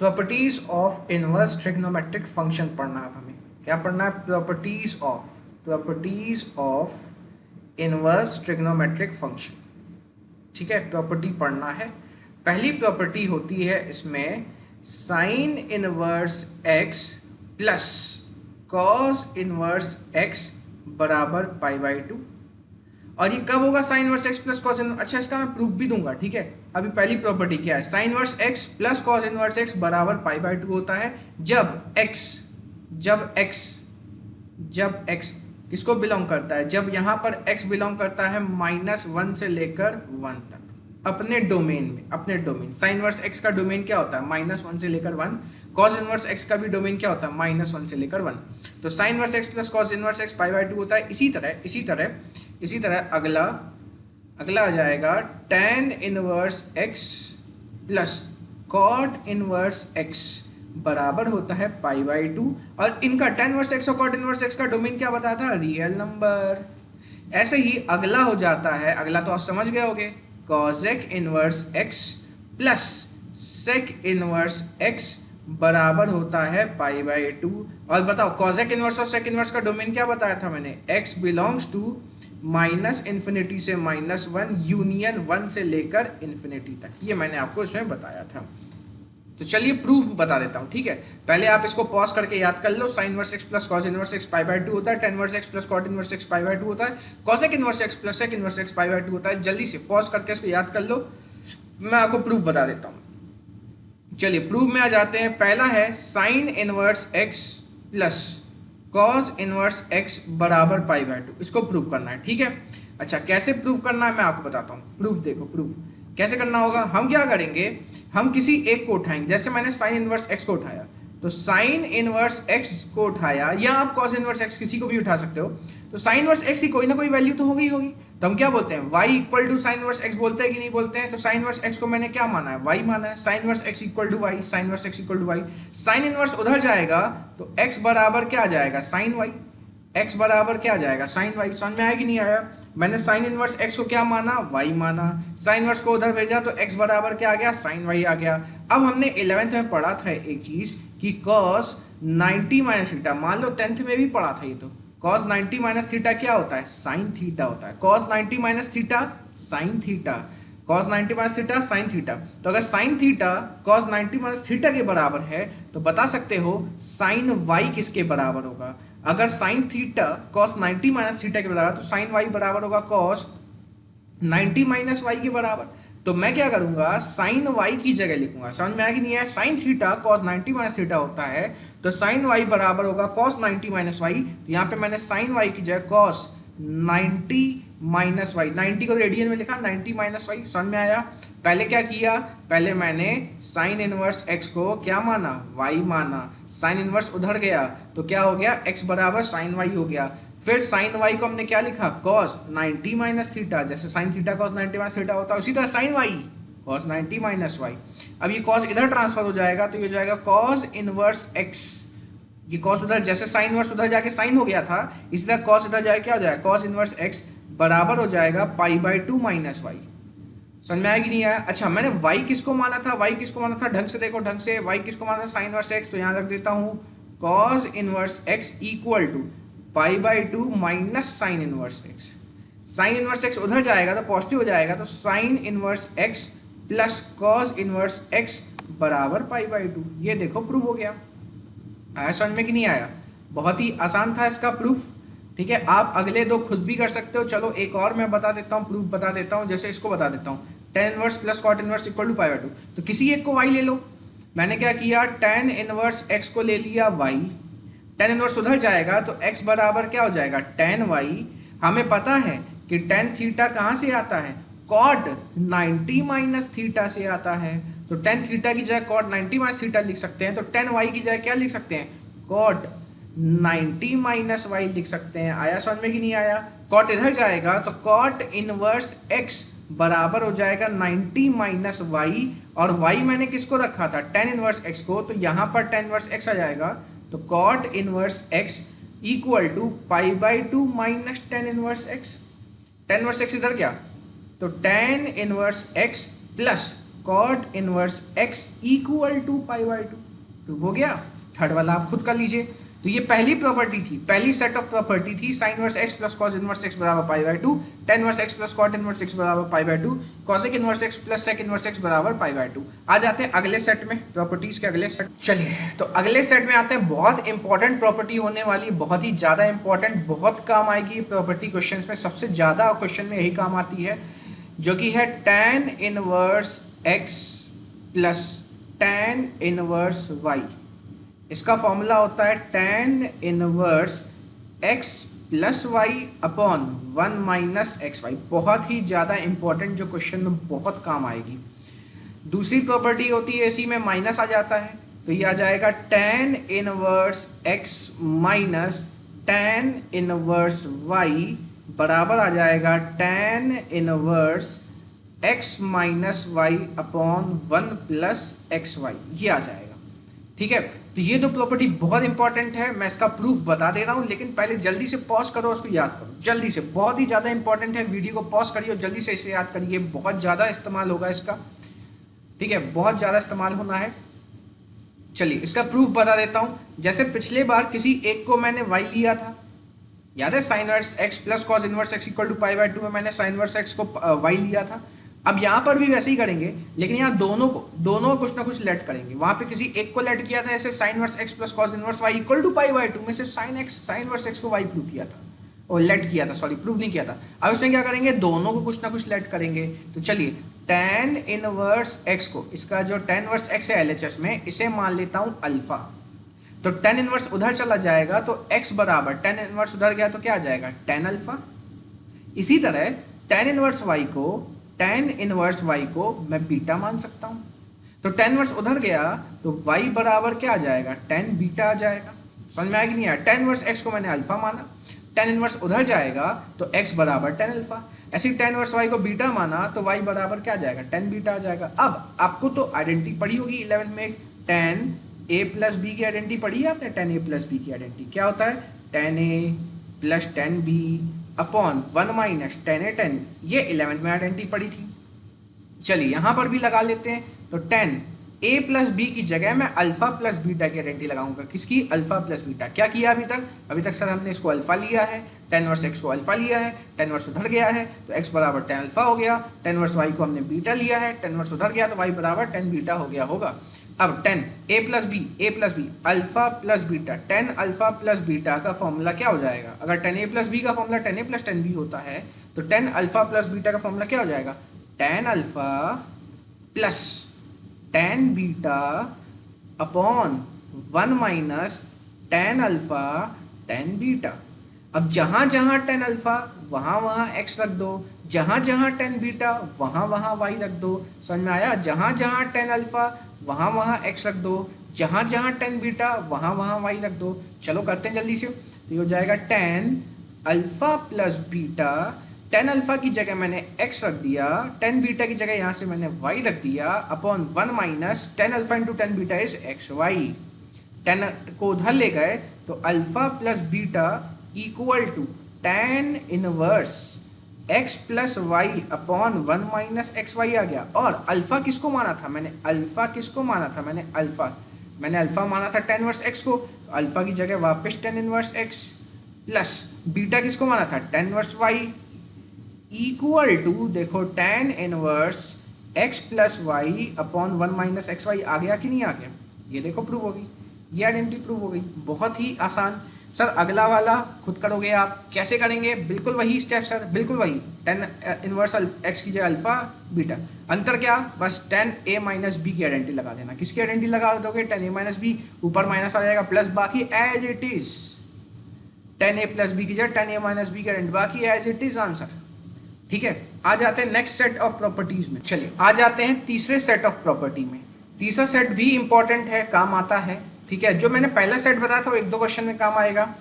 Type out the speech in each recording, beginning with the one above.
Properties of inverse trigonometric function पढ़ना है हमें। क्या पढ़ना है? Properties of inverse trigonometric function. ठीक है, प्रॉपर्टी पढ़ना है। पहली प्रॉपर्टी होती है इसमें sign inverse x plus cos inverse x बराबर π/2। और ये कब होगा sine inverse x plus cos inverse? अच्छा, इसका मैं प्रूफ भी दूंगा। ठीक है, अभी पहली प्रॉपर्टी क्या है? Sine inverse x plus cos inverse x बराबर π/2 होता है जब x किसको बिलोंग करता है? जब यहाँ पर x बिलोंग करता है -1 से लेकर 1 तक अपने डोमेन में। साइन इनवर्स x का डोमेन क्या होता है? -1 से लेकर 1। कॉस इनवर्स x का भी डोमेन क्या होता है? -1 से लेकर 1। तो sine inverse x plus cos inverse x π/2 होता है। इसी तरह अगला आ जाएगा tan inverse x plus cot inverse x बराबर होता है π/2। और इनका tan इनवर्स x और कॉट इनवर्स x का डोमेन क्या बताया था? Real number. ऐसे ही अगला हो जाता है, अगला तो आप समझ गए होगे, cosec inverse x plus sec inverse x बराबर होता है π/2। और बताओ cosec इनवर्स और sec इनवर्स का डोमेन क्या बताया था मैंने? x बिलोंग्स टू -∞ से -1 यूनियन 1 से लेकर इन्फिनिटी तक। ये मैंने आपको इसमें बताया था। तो चलिए प्रूफ बता देता हूँ। ठीक है, पहले आप इसको पॉज करके याद कर लो। Sine inverse x plus cos inverse x π/2 होता है। tan inverse x plus cot inverse x π/2 होता है। cosec inverse x plus sec inverse x π/2 होता है। जल्दी से पॉज करके इसको याद कर लो, मैं आपको प्रूफ बता देता हूँ। चलिए प्रूफ में आ जाते हैं। पहला है sine inverse x plus cos inverse x बराबर π/2। इसको प्रूफ करना है। ठीक है, अच्छा कैसे प्रूफ करना है मैं आपको बताता हूँ। प्रूफ देखो, प्रूफ कैसे करना होगा। हम क्या करेंगे, हम किसी एक को उठाएंगे। जैसे मैंने साइन इनवर्स x को उठाया, तो साइन इनवर्स x को उठाया, या आप कॉस इनवर्स x किसी को भी उठा सकते हो। तो साइन इनवर्स x की कोई ना कोई वैल्यू तो होगी। तो हम क्या बोलते हैं? y equal to sine inverse x बोलते हैं कि नहीं बोलते हैं? तो साइन इनवर्स x को मैंने क्या माना है? y माना है। Sine inverse x equal to y, sine inverse x equal to y। Sine inverse उधर जाएगा तो x बराबर क्या आ जाएगा? Sine y। x बराबर क्या आ जाएगा? Sine y। समझ में आया कि नहीं आया? मैंने साइन इनवर्स x को क्या माना? y माना। साइन इनवर्स को उधर भेजा तो x बराबर क्या आ गया? साइन y आ गया। अब हमने 11th में पढ़ा था एक चीज कि cos 90 माइनस थीटा, मान लो 10th में भी पढ़ा था ये। तो cos 90 माइनस थीटा क्या होता है? साइन थीटा होता है। cos 90 minus theta sine theta, cos 90 minus theta sine theta. तो अगर sign theta cos 90 minus theta के बराबर है तो बता सकते हो साइन y किसके बराबर होगा? अगर sign theta cos 90 minus theta के बराबर, तो साइन y बराबर होगा cos 90 माइनस वाई के बराबर। तो मैं क्या करूंगा? साइन y की जगह लिखूंगा। समझ में आया कि नहीं है? Sign theta cos 90 minus theta होता है, तो साइन y बराबर होगा cos 90 माइनस वाई। तो यहाँ पे मैंने साइन y की जगह cos 90 माइनस वाई, 90 को रेडियन में लिखा, 90 माइनस वाई। समझ में आया? पहले क्या किया? पहले मैंने साइन इनवर्स x को क्या माना? y माना। साइन इनवर्स उधर गया तो क्या हो गया? x बराबर साइन y हो गया। फिर साइन y को हमने क्या लिखा? cos 90 minus theta. जैसे sine theta cos 90 minus theta होता है, उसी तरह sine y cos 90 minus y. अब ये cos इधर ट्रांसफर हो जाएगा तो ये हो जाएगा cos इनवर्स x। ये cos उधर, जैसे साइन इनवर्स उधर जाके साइन हो गया था, इसी तरह cos इधर जाके क्या हो जाएगा? cos इनवर्स x बराबर हो जाएगा π/2 माइनस वाई। समझ में आया कि नहीं आया? अच्छा, मैंने y किसको माना था? y किसको माना था? ढंग से देखो, ढंग से। y किसको माना था? Sine inverse x। तो यहाँ रख देता हूँ cos inverse x equal to π/2 minus sine inverse x। Sine inverse x उधर जाएगा तो पॉजिटिव हो जाएगा, तो sine inverse x plus cos inverse x बराबर π/2। ये देखो प्रूफ हो गया। आया समझ में कि नहीं आया? बहुत ही आसान था इसका प्रूफ। ठीक है, आप अगले दो खुद भी कर सकते हो। चलो एक और मैं बता देता हूँ, प्रूफ बता देता हूँ। जैसे इसको बता देता हूँ, tan inverse plus cot inverse equal to π/2। तो किसी एक को y ले लो। मैंने क्या किया? tan इनवर्स x को ले लिया y। tan इनवर्स उधर जाएगा तो x बराबर क्या हो जाएगा? tan y। हमें पता है कि tan थीटा कहाँ से आता है? cot 90 माइनस थीटा से आता है। तो tan थीटा की जगह cot 90 माइनस थीटा लिख सकते हैं। तो tan y की जगह क्या लिख सकते हैं? cot 90 माइनस वाई लिख सकते हैं। आया समझ में कि नहीं आया? cot इधर जाएगा तो cot इनवर्स x बराबर हो जाएगा 90 माइनस वाई। और y मैंने किसको रखा था? tan इनवर्स x को। तो यहाँ पर tan इनवर्स x आ जाएगा, तो cot inverse x equal to π/2 minus tan inverse x। tan inverse x इधर क्या? तो tan inverse x plus cot inverse x equal to pi by two. Prove हो गया। थर्ड वाला आप खुद कर लीजिए। तो ये पहली प्रॉपर्टी थी, पहली सेट ऑफ प्रॉपर्टी थी, sine inverse x plus cos inverse x बराबर pi by two, tan inverse x plus cot inverse x बराबर pi by two, cosec inverse x plus sec inverse x बराबर pi by to. आ जाते हैं अगले set में, properties के अगले set. चलिए तो अगले सेट में आते हैं। बहुत इंपॉर्टेंट प्रॉपर्टी होने वाली, बहुत ही ज्यादा इंपॉर्टेंट, बहुत काम आएगी प्रॉपर्टी क्वेश्चन में, सबसे ज्यादा क्वेश्चन में यही काम आती है, जो कि है tan inverse x plus tan inverse y. इसका फॉर्मूला होता है tan inverse x plus y upon one minus x y. बहुत ही ज़्यादा इंपॉर्टेंट, जो क्वेश्चन में बहुत काम आएगी। दूसरी प्रॉपर्टी होती है, इसी में माइनस आ जाता है, तो ये आ जाएगा tan inverse x minus tan inverse y बराबर आ जाएगा tan inverse x minus y upon one plus x y. ये आ जाएगा। ठीक है, तो ये दो प्रॉपर्टी बहुत इंपॉर्टेंट है। मैं इसका प्रूफ बता दे रहा हूँ, लेकिन पहले जल्दी से पॉज करो, उसको याद करो जल्दी से। बहुत ही ज़्यादा इंपॉर्टेंट है, वीडियो को पॉज करिए और जल्दी से इसे याद करिए। बहुत ज़्यादा इस्तेमाल होगा इसका, ठीक है, बहुत ज़्यादा इस्तेमाल होना है। चलिए इसका प्रूफ बता देता हूँ। जैसे पिछले बार किसी एक को मैंने वाई लिया था, याद है, sine inverse x plus cos inverse x equal to pi by two में मैंने साइन इनवर्स एक्स को वाई लिया था। अब यहाँ पर भी वैसे ही करेंगे, लेकिन यहाँ दोनों को कुछ ना कुछ लेट करेंगे। वहाँ पे किसी एक को लेट किया था, ऐसे sine inverse x plus cos inverse y equal to pi by two में सिर्फ साइन वर्स एक्स को वाई प्रूव किया था, और लेट किया था, सॉरी प्रूव नहीं किया था। अब इसमें क्या करेंगे, दोनों को कुछ ना कुछ लेट करेंगे। तो चलिए टेन इनवर्स एक्स को, इसका जो टेन वर्स एक्स है LHS में, इसे मान लेता हूँ अल्फा। तो टेन इनवर्स उधर चला जाएगा तो एक्स बराबर टेन इनवर्स उधर गया तो क्या आ जाएगा, टेन अल्फा। इसी तरह टेन इनवर्स वाई को मैं बीटा मान सकता हूँ। तो टेन इनवर्स उधर गया तो वाई बराबर क्या आ जाएगा, टेन बीटा आ जाएगा। समझ में आया कि नहीं आया? टेन इनवर्स एक्स को मैंने अल्फा माना, टेन इनवर्स उधर जाएगा तो एक्स बराबर टेन अल्फा। ऐसे टेन इनवर्स वाई को बीटा माना तो वाई बराबर क्या आ जाएगा, टेन बीटा आ जाएगा। अब आपको तो आइडेंटिटी पढ़ी होगी 11 में, टेन ए प्लस बी की आइडेंटिटी पढ़ी है आपने। टेन ए प्लस बी की आइडेंटिटी क्या होता है, tan A plus tan B upon one minus tan A tan. ये 11th में आइडेंटिटी पढ़ी थी। चलिए यहाँ पर भी लगा लेते हैं। तो टेन ए प्लस बी की जगह मैं अल्फा प्लस बीटा की आइडेंटिटी लगाऊंगा। किसकी, अल्फा प्लस बीटा। क्या किया अभी तक सर हमने इसको अल्फा लिया है, टेन वर्स एक्स को अल्फा लिया है, टेन वर्स उधर गया है तो एक्स बराबर टेन अल्फा हो गया। टेन वर्स वाई को हमने बीटा लिया है, टेन वर्स उधर गया तो वाई बराबर टेन बीटा हो गया होगा। अब टेन ए plus B alpha plus beta, tan alpha plus beta का फॉर्मूला क्या हो जाएगा। अगर टेन ए प्लस बी का फॉर्मूला टेन ए प्लस टेन बी होता है तो टेन अल्फा प्लस बीटा का फॉर्मूला क्या हो जाएगा, tan alpha plus tan beta upon one minus tan alpha tan beta. अब जहाँ जहाँ टेन अल्फा वहाँ एक्स रख दो, जहाँ जहाँ टेन बीटा वहाँ वाई रख दो। समझ में आया? जहाँ जहाँ टेन अल्फा वहाँ एक्स रख दो, जहाँ जहाँ टेन बीटा वहाँ वाई रख दो। चलो करते हैं जल्दी से। तो ये हो जाएगा tan alpha plus beta, tan alpha की जगह मैंने x रख दिया, टेन बीटा की जगह यहाँ से मैंने y रख दिया, upon one minus tan alpha into tan beta is x y. Tan को उधर ले गए तो alpha plus beta equal to tan inverse x plus y upon one minus x y आ गया। और अल्फा किसको माना था मैंने, मैंने अल्फा माना था टेन इनवर्स x को, तो अल्फा की जगह वापस tan inverse x plus beta किसको माना था, tan inverse y equal to, देखो tan inverse x plus y upon one minus x y आ गया कि नहीं आ गया। ये देखो प्रूव हो गई, ये आइडेंटिटी प्रूव हो गई। बहुत ही आसान। सर अगला वाला खुद करोगे आप, कैसे करेंगे, बिल्कुल वही स्टेप सर, बिल्कुल वही। टेन इनवर्स एक्स की जगह अल्फा बीटा, अंतर क्या, बस टेन ए माइनस बी की आइडेंटिटी लगा देना। किसकी आइडेंटिटी लगा दोगे, टेन ए माइनस बी, ऊपर माइनस आ जाएगा प्लस, बाकी as it is. Tan A plus B की जगह टेन ए माइनस बी की आइडेंटिटी, बाकी एज इट इज आंसर। ठीक है, आ जाते हैं नेक्स्ट सेट ऑफ प्रॉपर्टीज में। चलिए आ जाते हैं तीसरे सेट ऑफ प्रॉपर्टी में। तीसरा सेट भी इंपॉर्टेंट है, काम आता है। ठीक है, जो मैंने पहला सेट बताया था वो एक दो क्वेश्चन में काम आएगा,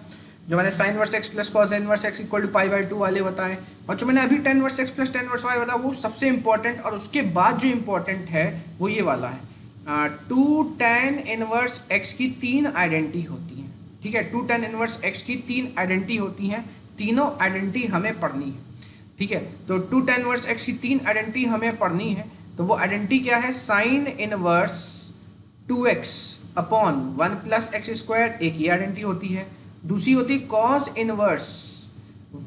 जो मैंने sine inverse x plus cos inverse x equal to pi by two वाले बताए, और जो मैंने अभी tan inverse x plus tan inverse y बताया वो सबसे इंपॉर्टेंट। और उसके बाद जो इंपॉर्टेंट है वो ये वाला है, टू टेन इनवर्स एक्स की तीन आइडेंटिटी होती हैं। ठीक है, टू टेन इनवर्स एक्स की तीन आइडेंटिटी होती हैं, तीनों आइडेंटिटी हमें पढ़नी है। ठीक है, तो टू टेन वर्स एक्स की तीन आइडेंटिटी हमें पढ़नी है। तो वो आइडेंटिटी क्या है, sine inverse 2x upon 1 plus x square, एक ये आइडेंटिटी होती है। दूसरी होती है cos inverse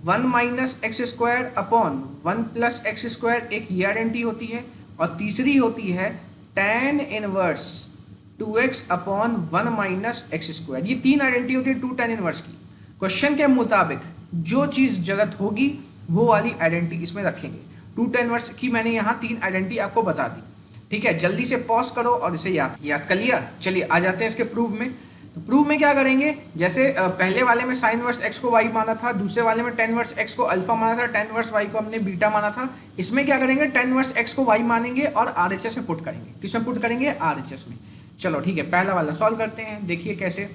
1 minus x square upon 1 plus x square, एक ये आइडेंटिटी होती है। और तीसरी होती है tan inverse 2x upon 1 minus x square. ये तीन आइडेंटिटी होती है टू tan इनवर्स की। क्वेश्चन के मुताबिक जो चीज़ जरूरत होगी वो वाली आइडेंटिटी इसमें रखेंगे। टू tan इनवर्स की मैंने यहाँ तीन आइडेंटिटी आपको बता दी, ठीक है। जल्दी से पॉज करो और इसे याद कर लिया। चलिए आ जाते हैं इसके प्रूफ में। तो प्रूफ में क्या करेंगे, जैसे पहले वाले में साइन वर्स एक्स को वाई माना था, दूसरे वाले में टेन वर्स एक्स को अल्फा माना था, टेन वर्स वाई को हमने बीटा माना था। इसमें क्या करेंगे, टेन वर्स एक्स को वाई मानेंगे और RHS में पुट करेंगे। किसमें पुट करेंगे, RHS में। चलो ठीक है, पहला वाला सॉल्व करते हैं। देखिए कैसे,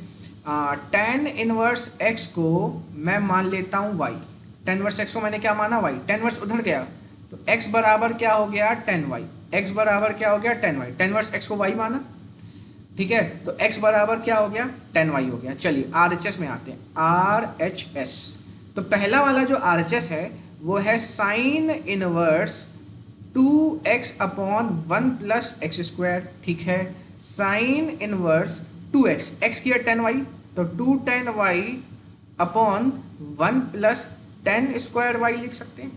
टेन इनवर्स एक्स को मैं मान लेता हूँ वाई। टेन वर्स एक्स को मैंने क्या माना, वाई। टेन वर्स उधर गया तो x बराबर क्या हो गया, टेन वाई। x बराबर क्या हो गया, tan y. Tan inverse x को वाई माना, ठीक है, तो x बराबर क्या हो गया, टेन वाई हो गया। चलिए RHS में आते हैं, RHS। तो पहला वाला जो RHS है वो है sine inverse 2x upon 1 plus x square, ठीक है। साइन इनवर्स 2x, x किया टेन वाई, तो 2 tan y upon 1 plus tan square y लिख सकते हैं।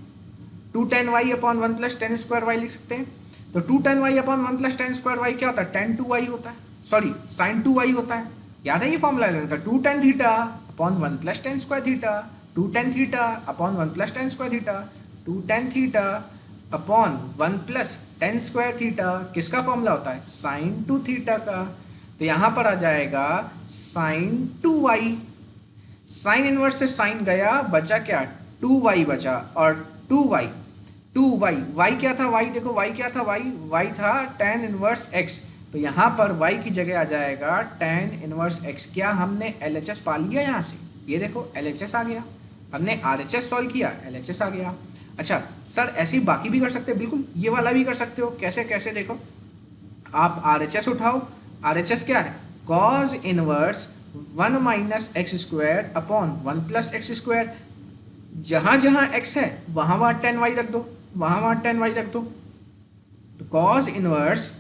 2 tan y upon 1 plus tan square y लिख सकते हैं। तो 2 tan y upon 1 plus tan square y क्या होता है, tan 2 वाई होता है, सॉरी sin 2 वाई होता है। याद है ये फॉर्मूला का, 2 tan theta upon 1 plus tan square theta, 2 tan theta upon 1 plus tan square theta, 2 tan theta upon 1 plus tan square theta. किसका फॉर्मूला होता है, sin 2 थीटा का। तो यहाँ पर आ जाएगा sin 2 वाई। साइन इनवर्स से साइन गया, बचा क्या, 2 वाई बचा, और 2 वाई, 2 वाई, वाई क्या था, वाई देखो वाई क्या था, वाई था tan इनवर्स x। तो यहाँ पर y की जगह आ जाएगा tan इनवर्स x। क्या हमने LHS पा लिया यहाँ से, ये देखो LHS आ गया। हमने RHS सॉल्व किया, LHS आ गया। अच्छा सर ऐसे ही बाकी भी कर सकते हैं, बिल्कुल ये वाला भी कर सकते हो। कैसे कैसे, देखो आप RHS उठाओ। RHS क्या है, cos inverse 1 minus x square upon 1 plus x square. जहाँ जहाँ x है वहाँ वहाँ tan y रख दो, वहाँ tan y रख दो। तो cos inverse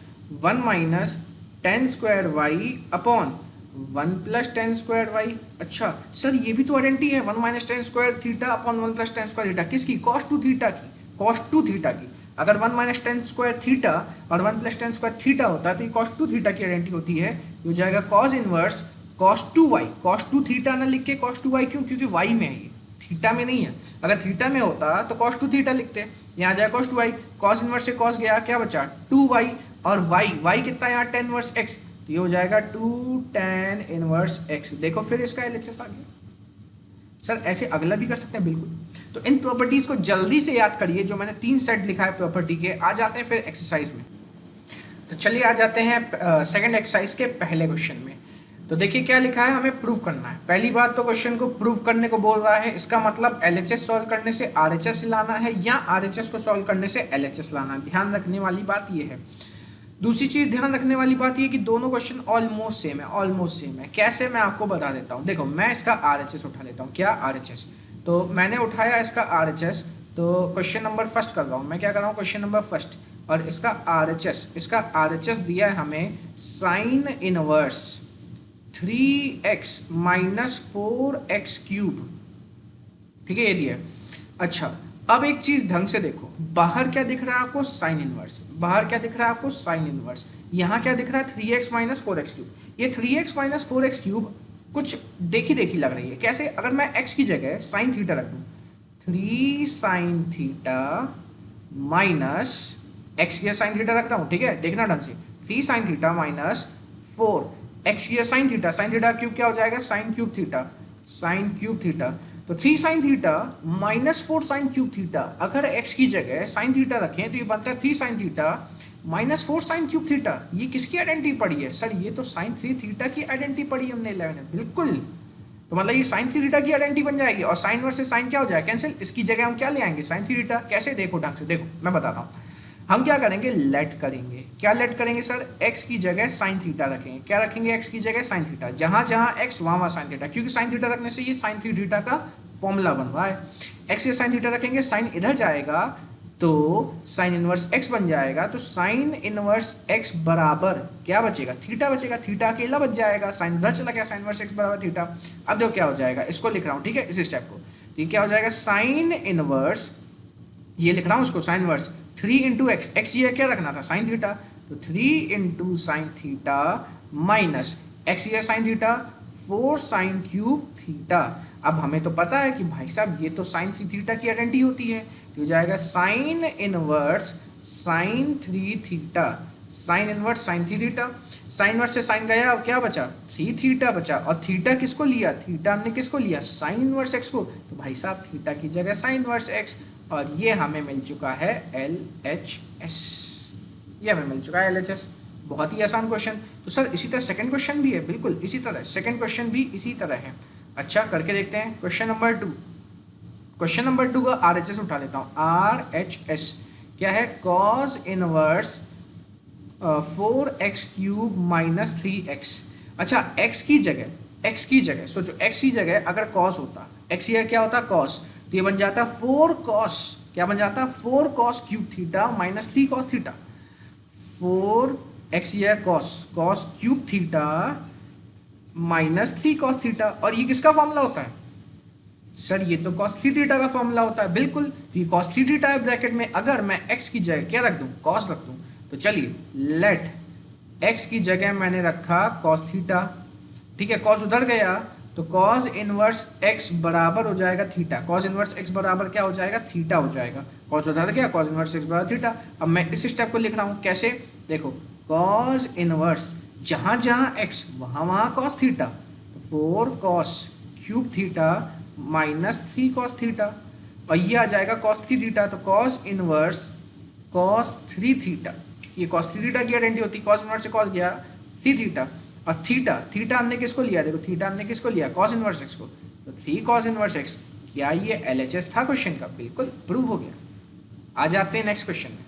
1 minus tan square y upon 1 plus tan square y. अच्छा सर ये भी तो आइडेंटिटी है, 1 minus tan square theta upon 1 plus tan square theta. किसकी, cos 2 थीटा की, cos 2 थीटा की। अगर 1 माइनस टेन स्क्वायर थीटा और 1 प्लस टेन स्क्वायर थीटा होता है तो ये cos 2 थीटा की आइडेंटिटी होती है। ये हो जाएगा cos inverse cos 2 y. cos 2 theta ना लिख के cos 2 वाई, क्यों, क्योंकि वाई में है, ये थीटा में नहीं है। अगर थीटा में होता तो cos 2 थीटा लिखते, यहाँ आ जाएगा cos 2 वाई। cos इनवर्स से cos गया, क्या बचा 2 वाई, और वाई कितना है यहाँ, tan इनवर्स x। तो ये हो जाएगा 2 tan इनवर्स x। देखो फिर इसका LHS आ गया। सर ऐसे अगला भी कर सकते हैं, बिल्कुल। तो इन प्रॉपर्टीज को जल्दी से याद करिए, जो मैंने 3 सेट लिखा है प्रॉपर्टी के। आ जाते हैं फिर एक्सरसाइज में। तो चलिए आ जाते हैं सेकंड एक्सरसाइज के पहले क्वेश्चन में। तो देखिए क्या लिखा है, हमें प्रूव करना है। पहली बात तो क्वेश्चन को प्रूव करने को बोल रहा है, इसका मतलब LHS सॉल्व करने से RHS लाना है या RHS को सॉल्व करने से LHS लाना है। ध्यान रखने वाली बात ये है। दूसरी चीज़ ध्यान रखने वाली बात ये कि दोनों क्वेश्चन ऑलमोस्ट सेम है, ऑलमोस्ट सेम है। कैसे, मैं आपको बता देता हूँ। देखो मैं इसका RHS उठा लेता हूँ। क्या, RHS। तो मैंने उठाया इसका RHS, तो क्वेश्चन नंबर फर्स्ट कर रहा हूँ मैं। क्या कर रहा हूँ, क्वेश्चन नंबर फर्स्ट, और इसका RHS दिया है हमें sine inverse 3x minus 4x cube, ठीक है, ये दिया है। अच्छा अब एक चीज ढंग से देखो, बाहर क्या दिख रहा है आपको, साइन इनवर्स। बाहर क्या दिख रहा है आपको, साइन इनवर्स। यहाँ क्या दिख रहा है, 3x माइनस 4x क्यूब। ये 3x माइनस 4x क्यूब कुछ देखी देखी लग रही है। कैसे, अगर मैं x की जगह साइन थीटा रख दूँ, 3 साइन थीटा माइनस x की साइन थीटा रख रहा हूँ, ठीक है, देखना ढंग से, 3 साइन थीटा माइनस 4 x की साइन थीटा क्यूब क्या हो जाएगा, साइन क्यूब थीटा। तो 3 sign theta minus 4 sine cube theta. अगर x की जगह साइन थीटा रखें तो ये बनता है 3 sign theta minus 4 sine cube theta. ये किसकी आइडेंटिटी पड़ी है, सर ये तो साइन 3 थीटा की आइडेंटिटी पड़ी हमने 11 में, बिल्कुल। तो मतलब ये साइन 3 थीटा की आइडेंटिटी बन जाएगी, और साइन वर्सेस साइन क्या हो जाएगा, कैंसिल। इसकी जगह हम क्या ले आएंगे, साइन 3 थीटा। कैसे, देखो ढंग से देखो, मैं बताता हूँ। हम क्या करेंगे, लेट करेंगे। क्या लेट करेंगे सर, x की जगह साइन थीटा रखेंगे। क्या रखेंगे, x की जगह साइन थीटा। जहाँ जहाँ x वहाँ साइन थीटा, क्योंकि साइन थीटा रखने से ये साइन 3 थीटा का फॉर्मूला बन रहा है। x के साइन थीटा रखेंगे, साइन इधर जाएगा, तो साइन इनवर्स एक्स बन जाएगा। तो साइन इनवर्स एक्स बराबर क्या बचेगा, थीटा बचेगा। थीटा अकेला बच जाएगा, साइन उधर चला गया, साइन इनवर्स एक्स बराबर थीटा। अब देखो क्या हो जाएगा, इसको लिख रहा हूँ, ठीक है, इस स्टेप को। तो ये क्या हो जाएगा, साइन इनवर्स, ये लिख रहा हूँ उसको, sine inverse 3 into x, x ये क्या रखना था, साइन थीटा, तो 3 into sine theta minus x ये sine theta, 4 sine cube theta. अब हमें तो पता है कि भाई साहब ये तो साइन थीटा की आइडेंटिटी होती है, तो हो जाएगा sine inverse sine 3 theta, sine inverse sine 3 theta. Sine inverse से साइन गया, अब क्या बचा, 3 थीटा बचा। और थीटा किसको लिया, थीटा हमने किसको लिया, साइन इनवर्स एक्स को। तो भाई साहब थीटा की जगह साइन इनवर्स एक्स, और ये हमें मिल चुका है LHS, ये हमें मिल चुका है LHS। बहुत ही आसान क्वेश्चन। तो सर इसी तरह सेकंड क्वेश्चन भी है, बिल्कुल इसी तरह सेकंड क्वेश्चन भी इसी तरह है। अच्छा करके देखते हैं क्वेश्चन नंबर 2। क्वेश्चन नंबर 2 का RHS उठा लेता हूँ। RHS क्या है, cos inverse 4x cube minus 3x। अच्छा x की जगह सोचो, x की जगह अगर cos होता, x ये क्या होता cos, तो ये बन जाता 4 cos, क्या बन जाता 4 cos cube theta minus 3 cos theta. 4x ये cos cube theta minus 3 cos theta. और ये किसका फॉर्मूला होता है सर, ये तो cos 3 थीटा का फॉर्मूला होता है, बिल्कुल। ये cos 3 थीटा है ब्रैकेट में। अगर मैं x की जगह क्या रख दूं, cos रख दूं, तो चलिए लेट x की जगह मैंने रखा cos थीटा, ठीक है, cos उधर गया तो cos इनवर्स x बराबर हो जाएगा थीटा। cos इनवर्स x बराबर क्या हो जाएगा, थीटा हो जाएगा। cos उधर गया, cos इनवर्स x बराबर थीटा। अब मैं इस स्टेप को लिख रहा हूँ, कैसे, देखो cos इनवर्स जहाँ जहाँ x वहाँ cos थीटा, तो 4 cos cube theta minus 3 cos theta, और ये आ जाएगा cos 3 थीटा। तो cos इनवर्स cos 3 थीटा, ये cos 3 थीटा की आइडेंटिटी होती है, cos इनवर्स से cos गया 3 थीटा, और थीटा हमने किसको लिया, देखो थीटा हमने किसको लिया, cos इनवर्स x को, तो 3 cos इनवर्स x। क्या ये LHS था क्वेश्चन का, बिल्कुल प्रूव हो गया। आ जाते हैं नेक्स्ट क्वेश्चन में।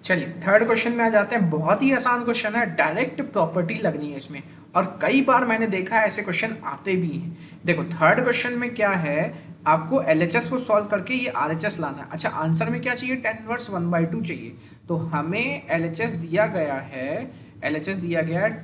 चलिए थर्ड क्वेश्चन में आ जाते हैं। बहुत ही आसान क्वेश्चन है, डायरेक्ट प्रॉपर्टी लगनी है इसमें, और कई बार मैंने देखा है ऐसे क्वेश्चन आते भी हैं। देखो थर्ड क्वेश्चन में क्या है, आपको LHS को सॉल्व करके ये RHS लाना है। अच्छा आंसर में क्या चाहिए, tan इनवर्स 1/2 चाहिए। तो हमें LHS दिया गया है,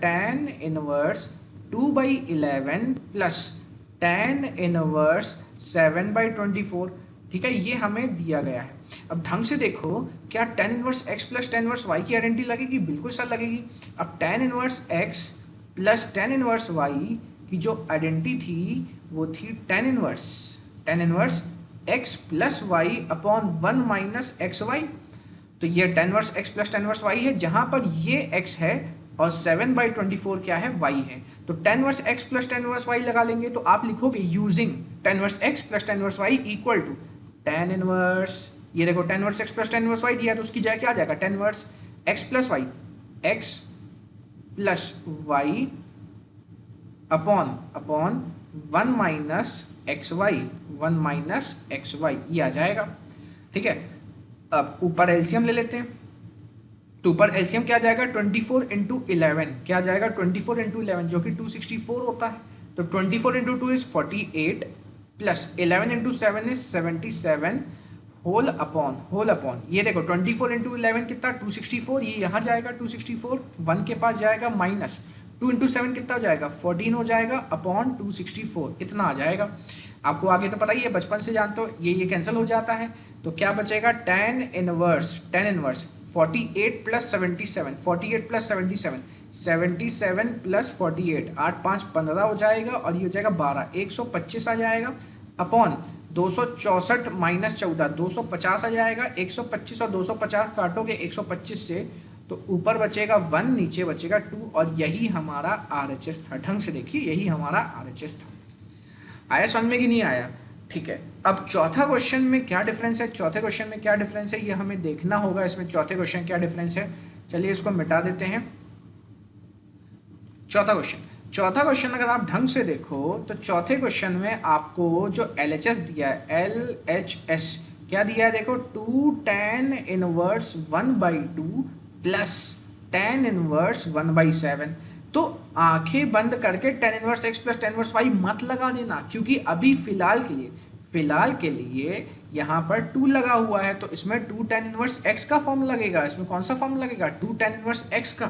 tan inverse 2/11 plus tan inverse 7/24, ठीक है, ये हमें दिया गया है। अब ढंग से देखो, क्या tan inverse x plus tan inverse y की आइडेंटिटी लगेगी, बिल्कुल सर लगेगी। अब tan inverse x plus tan inverse y की जो आइडेंटिटी थी वो थी tan inverse x plus y upon 1 minus x y. तो ये tan inverse x plus tan inverse y है, जहां पर ये x है और 7/24 क्या है, y है। तो tan inverse x plus tan inverse y लगा लेंगे, तो आप लिखोगे using tan inverse x plus tan inverse y equal to tan inverse, ये देखो tan inverse x plus tan inverse y दिया, तो उसकी जगह क्या आ जाएगा, tan inverse x plus y upon 1 minus x y, ये आ जाएगा, ठीक है। अब ऊपर एलसीएम ले लेते हैं, तो ऊपर एलसीएम क्या आ जाएगा, 24 इंटू 11, क्या आ जाएगा 24 इंटू 11 जो कि 264 होता है। तो 24 into 2 is 48 plus 11 into 7 is 77 whole upon ये देखो 24 इंटू 11 कितना 264, ये यहाँ जाएगा 264 1 के पास जाएगा, माइनस 2 इंटू 7 कितना हो जाएगा 14 हो जाएगा, अपॉन 264 इतना आ जाएगा। आपको आगे तो पता ही है, बचपन से जानते हो, ये कैंसिल हो जाता है। तो क्या बचेगा, tan इनवर्स 48 प्लस 77 77 प्लस 48 8 5 15 हो जाएगा, और ये हो जाएगा 12 125 आ जाएगा, अपॉन 264 माइनस 14 250 आ जाएगा। 125 और 250 काटोगे 125 से, तो ऊपर बचेगा 1 नीचे बचेगा 2, और यही हमारा RHS था। ढंग से देखिए, यही हमारा RHS था। आया समझ में कि नहीं आया, ठीक है। अब चौथा क्वेश्चन में क्या डिफरेंस है, ये हमें देखना होगा। इसमें चौथे क्वेश्चन क्या डिफरेंस है, चलिए इसको मिटा देते हैं। चौथा क्वेश्चन अगर आप ढंग से देखो, तो चौथे क्वेश्चन में आपको जो LHS दिया है, LHS क्या दिया है, देखो 2 tan inverse 1/2 plus tan inverse 1/7। तो आंखें बंद करके tan inverse x plus tan inverse y मत लगा देना, क्योंकि अभी फिलहाल फिलहाल के लिए यहाँ पर 2 लगा हुआ है, तो इसमें 2 tan इनवर्स x का फॉर्म लगेगा। इसमें कौन सा फॉर्म लगेगा? 2 tan इनवर्स x का।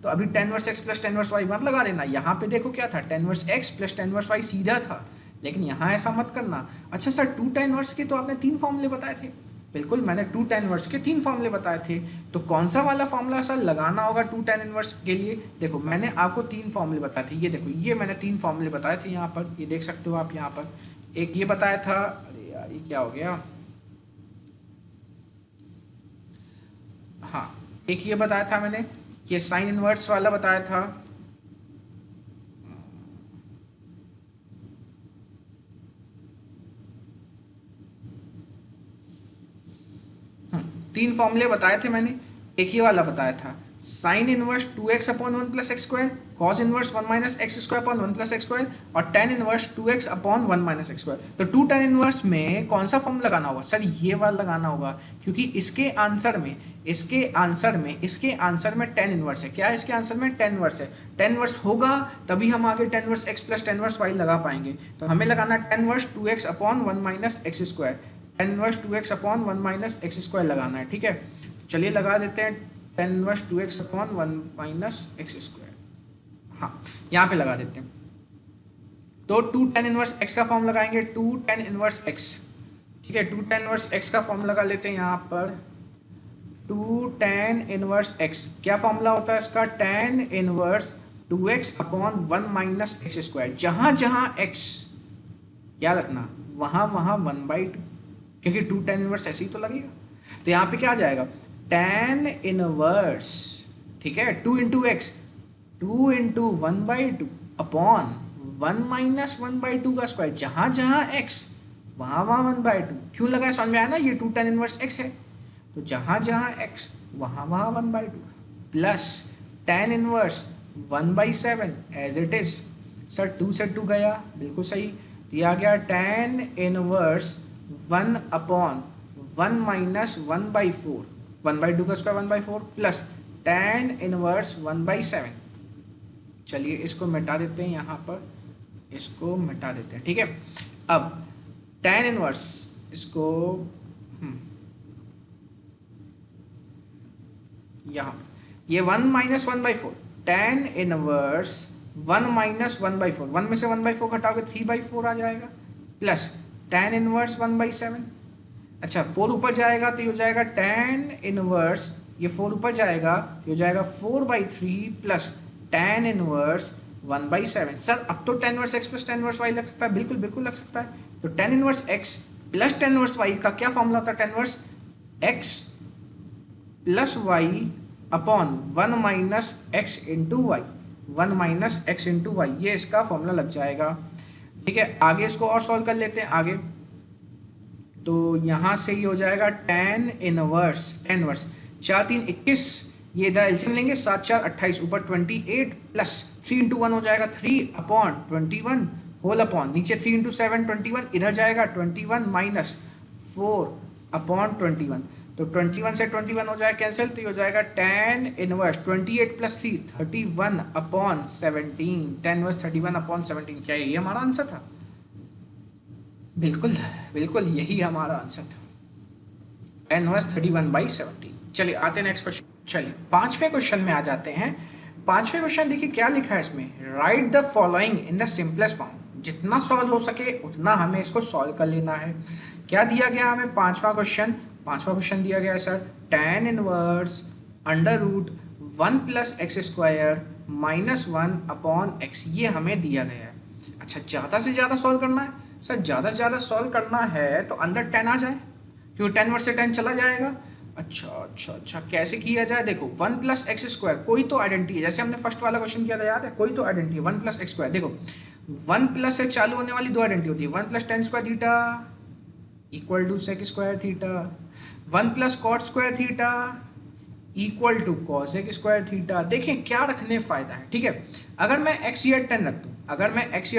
तो अभी tan inverse x plus tan inverse y मत लगा देना। यहाँ पे देखो क्या था, tan inverse x plus tan inverse y सीधा था, लेकिन यहाँ ऐसा मत करना। अच्छा सर 2 tan इनवर्स के तो आपने 3 फॉर्मूले बताए थे। बिल्कुल, मैंने 2 tan इनवर्स के 3 फॉर्मूले बताए थे। तो कौन सा वाला फॉर्मूला सर लगाना होगा 2 tan इनवर्स के लिए? देखो मैंने आपको 3 फॉर्मूले बताए थे। ये देखो, ये मैंने 3 फॉर्मूले बताए थे यहाँ पर, ये देख सकते हो आप यहाँ पर। एक ये बताया था, अरे यार ये क्या हो गया, हाँ एक ये बताया था मैंने, ये साइन इनवर्स वाला बताया था। तीन फॉर्मूले बताए थे मैंने। एक ही वाला बताया था, sine inverse 2x upon 1 plus x square, cos inverse 1 minus x square upon 1 plus x square, और tan inverse 2x upon 1 minus x square. तो 2 tan इनवर्स में कौन सा फॉर्म लगाना होगा सर? ये वाला लगाना होगा, क्योंकि इसके आंसर में tan इनवर्स है। क्या है इसके आंसर में? tan इनवर्स है। tan इनवर्स होगा तभी हम आगे tan inverse x plus tan inverse y लगा पाएंगे। तो हमें लगाना tan inverse 2x upon 1 minus x square, tan inverse 2x upon 1 minus x square लगाना है। ठीक है, तो चलिए लगा देते हैं tan inverse 2x upon 1 minus x square. हाँ, यहाँ पे लगा देते हैं। तो 2 tan इनवर्स x का फॉर्म लगाएंगे, 2 tan इनवर्स x। ठीक है, 2 tan इनवर्स x का फॉर्म लगा लेते हैं यहाँ पर। 2 tan इनवर्स x, क्या फॉर्मूला होता है इसका? tan inverse 2x upon 1 minus x square. जहाँ जहाँ x, याद रखना, वहाँ वहाँ 1/2, क्योंकि 2 tan इनवर्स ऐसे ही तो लगेगा। तो यहाँ पे क्या आ जाएगा? tan इनवर्स, ठीक है, 2 into x, 2 into 1/2 upon 1 minus 1/2 का स्क्वायर। जहाँ जहाँ x, वहाँ वहाँ 1/2। क्यों लगा है? समझ में आया ना? ये 2 tan इनवर्स x है, तो जहाँ जहाँ x, वहाँ वहाँ 1/2 plus tan inverse 1/7 as it is. Sir 2 से 2 गया, बिल्कुल सही। तो ये आ गया tan इनवर्स 1 अपॉन 1 माइनस 1/4, 1/2 का स्क्वायर 1/4 प्लस tan इनवर्स 1/7। चलिए इसको मिटा देते हैं, यहाँ पर इसको मिटा देते हैं। ठीक है, अब tan इनवर्स इसको यहाँ पर ये 1 माइनस 1/4, tan इनवर्स 1 माइनस 1/4, 1 में से 1/4 घटाओगे 3/4 आ जाएगा, प्लस tan इनवर्स 1/7। अच्छा 4 ऊपर जाएगा तो ये हो जाएगा tan इनवर्स, ये 4 ऊपर जाएगा तो हो जाएगा 4/3 प्लस tan इनवर्स 1/7। सर अब तो tan inverse x plus tan inverse y लग सकता है? बिल्कुल बिल्कुल लग सकता है। तो tan inverse x plus tan inverse y का क्या फॉर्मूला होता है? tan inverse x plus y upon 1 minus x into y, 1 minus x into y, ये इसका फॉर्मूला लग जाएगा। ठीक है, आगे इसको और सॉल्व कर लेते हैं आगे। तो यहाँ से ये हो जाएगा tan इनवर्स 4 3 21, ये इधर एलसीएम लेंगे, 7 4 28, ऊपर 28 प्लस 3 इंटू 1 हो जाएगा 3 अपॉन 21 होल अपॉन, नीचे 3 इंटू 7 21, इधर जाएगा 21 माइनस 4 अपॉन 21। तो 21 से 21 हो जाएगा कैंसिल, तो ये हो जाएगा tan inverse 28 plus 3 31 upon 17, tan inverse 31 upon 17। क्या ये हमारा आंसर था? बिल्कुल बिल्कुल यही हमारा आंसर था, tan इनवर्स 31/17। चलिए आते हैं नेक्स्ट क्वेश्चन। चलिए पांचवें क्वेश्चन में आ जाते हैं। पांचवें क्वेश्चन देखिए क्या लिखा है इसमें, right the following in the simplest form. जितना सॉल्व हो सके उतना हमें इसको सॉल्व कर लेना है। क्या दिया गया हमें? पांचवा क्वेश्चन दिया गया है sir, tan inverse under root 1 plus x square minus 1 upon x, ये हमें दिया गया है। अच्छा ज़्यादा से ज़्यादा सॉल्व करना है सर, ज़्यादा से ज़्यादा सॉल्व करना है तो अंदर 10 आ जाए, क्योंकि 10 इनवर्स से 10 चला जाएगा। अच्छा कैसे किया जाए? देखो 1 प्लस एक्स स्क्वायर कोई तो आइडेंटिटी है, जैसे हमने फर्स्ट वाला क्वेश्चन किया था, याद है? कोई तो आइडेंटिटी है 1 प्लस एक्स स्क्वायर। देखो 1 प्लस से चालू होने वाली दो आइडेंटिटी होती है, 1 plus tan square theta equal to sec square theta, 1 plus cot square theta equal to cosec square theta. देखें क्या रखने फ़ायदा है। ठीक है, अगर मैं x या